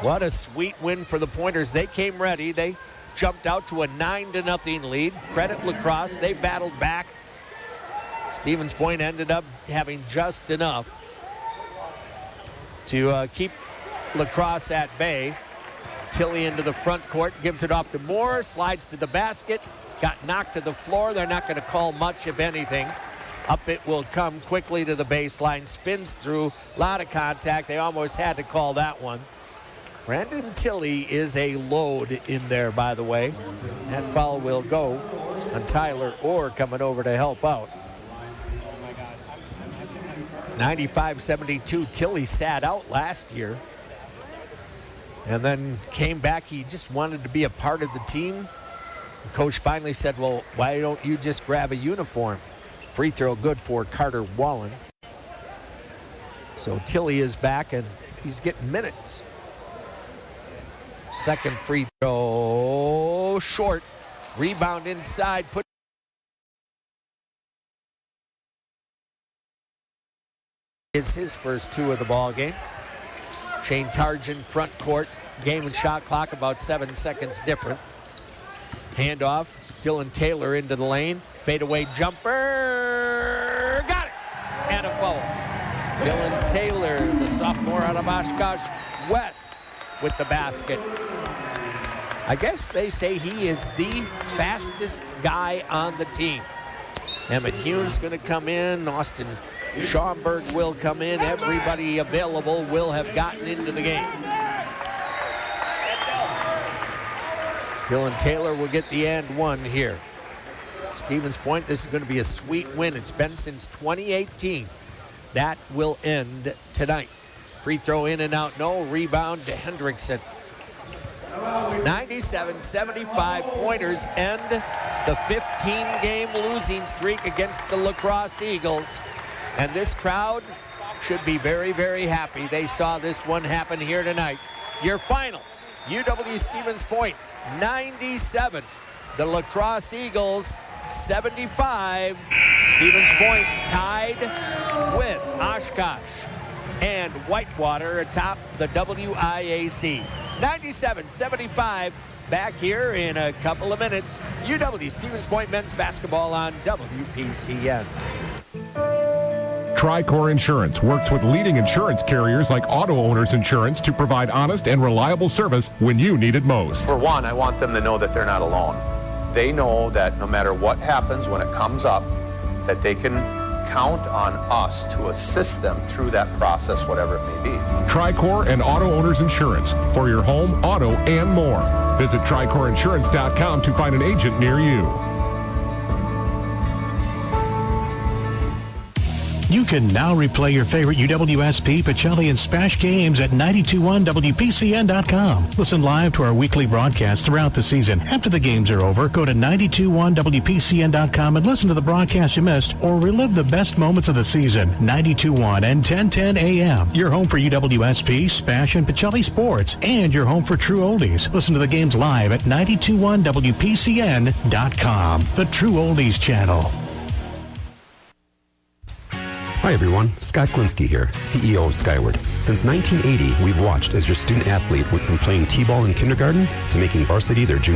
What a sweet win for the Pointers. They came ready. They jumped out to a 9-0 lead. Credit La Crosse. They battled back. Stevens Point ended up having just enough to keep La Crosse at bay. Tilley into the front court, gives it off to Moore, slides to the basket, got knocked to the floor. They're not going to call much, if anything. Up it will come quickly to the baseline, spins through, a lot of contact. They almost had to call that one. Brandon Tilley is a load in there, by the way. That foul will go on Tyler Orr coming over to help out. 95-72, Tilley sat out last year and then came back. He just wanted to be a part of the team. The coach finally said, well, why don't you just grab a uniform? Free throw good for Carter Wallen. So Tilley is back and he's getting minutes. Second free throw short. Rebound inside. Put is his first two of the ball game. Shane Targin front court. Game and shot clock about 7 seconds different. Handoff. Dylan Taylor into the lane. Fadeaway jumper. Got it. And a foul. Dylan Taylor, the sophomore out of Oshkosh West, with the basket. I guess they say he is the fastest guy on the team. Emmett Hume's going to come in. Austin Schaumburg will come in. Everybody available will have gotten into the game. Dylan Taylor will get the and one here. Stevens Point, this is going to be a sweet win. It's been since 2018. That will end tonight. Free throw in and out, no. Rebound to Hendrickson. 97-75, Pointers end the 15-game losing streak against the La Crosse Eagles. And this crowd should be very, very happy. They saw this one happen here tonight. Your final, UW Stevens Point 97. The La Crosse Eagles 75. Stevens Point tied with Oshkosh and Whitewater atop the WIAC. 97-75, back here in a couple of minutes. UW Stevens Point men's basketball on WPCN. Tricor Insurance works with leading insurance carriers like Auto Owners Insurance to provide honest and reliable service when you need it most. For one, I want them to know that they're not alone. They know that no matter what happens when it comes up, that they can count on us to assist them through that process, whatever it may be. Tricor and Auto Owners Insurance for your home, auto, and more. Visit TricorInsurance.com to find an agent near you. You can now replay your favorite UWSP, Pacelli, and Spash games at 921WPCN.com. Listen live to our weekly broadcasts throughout the season. After the games are over, go to 921WPCN.com and listen to the broadcast you missed or relive the best moments of the season. 92.1 and 1010 AM. Your home for UWSP, Spash, and Pacelli sports, and your home for true oldies. Listen to the games live at 921WPCN.com. The True Oldies channel. Hi everyone, Scott Klinsky here, CEO of Skyward. Since 1980, we've watched as your student athlete went from playing t-ball in kindergarten to making varsity their junior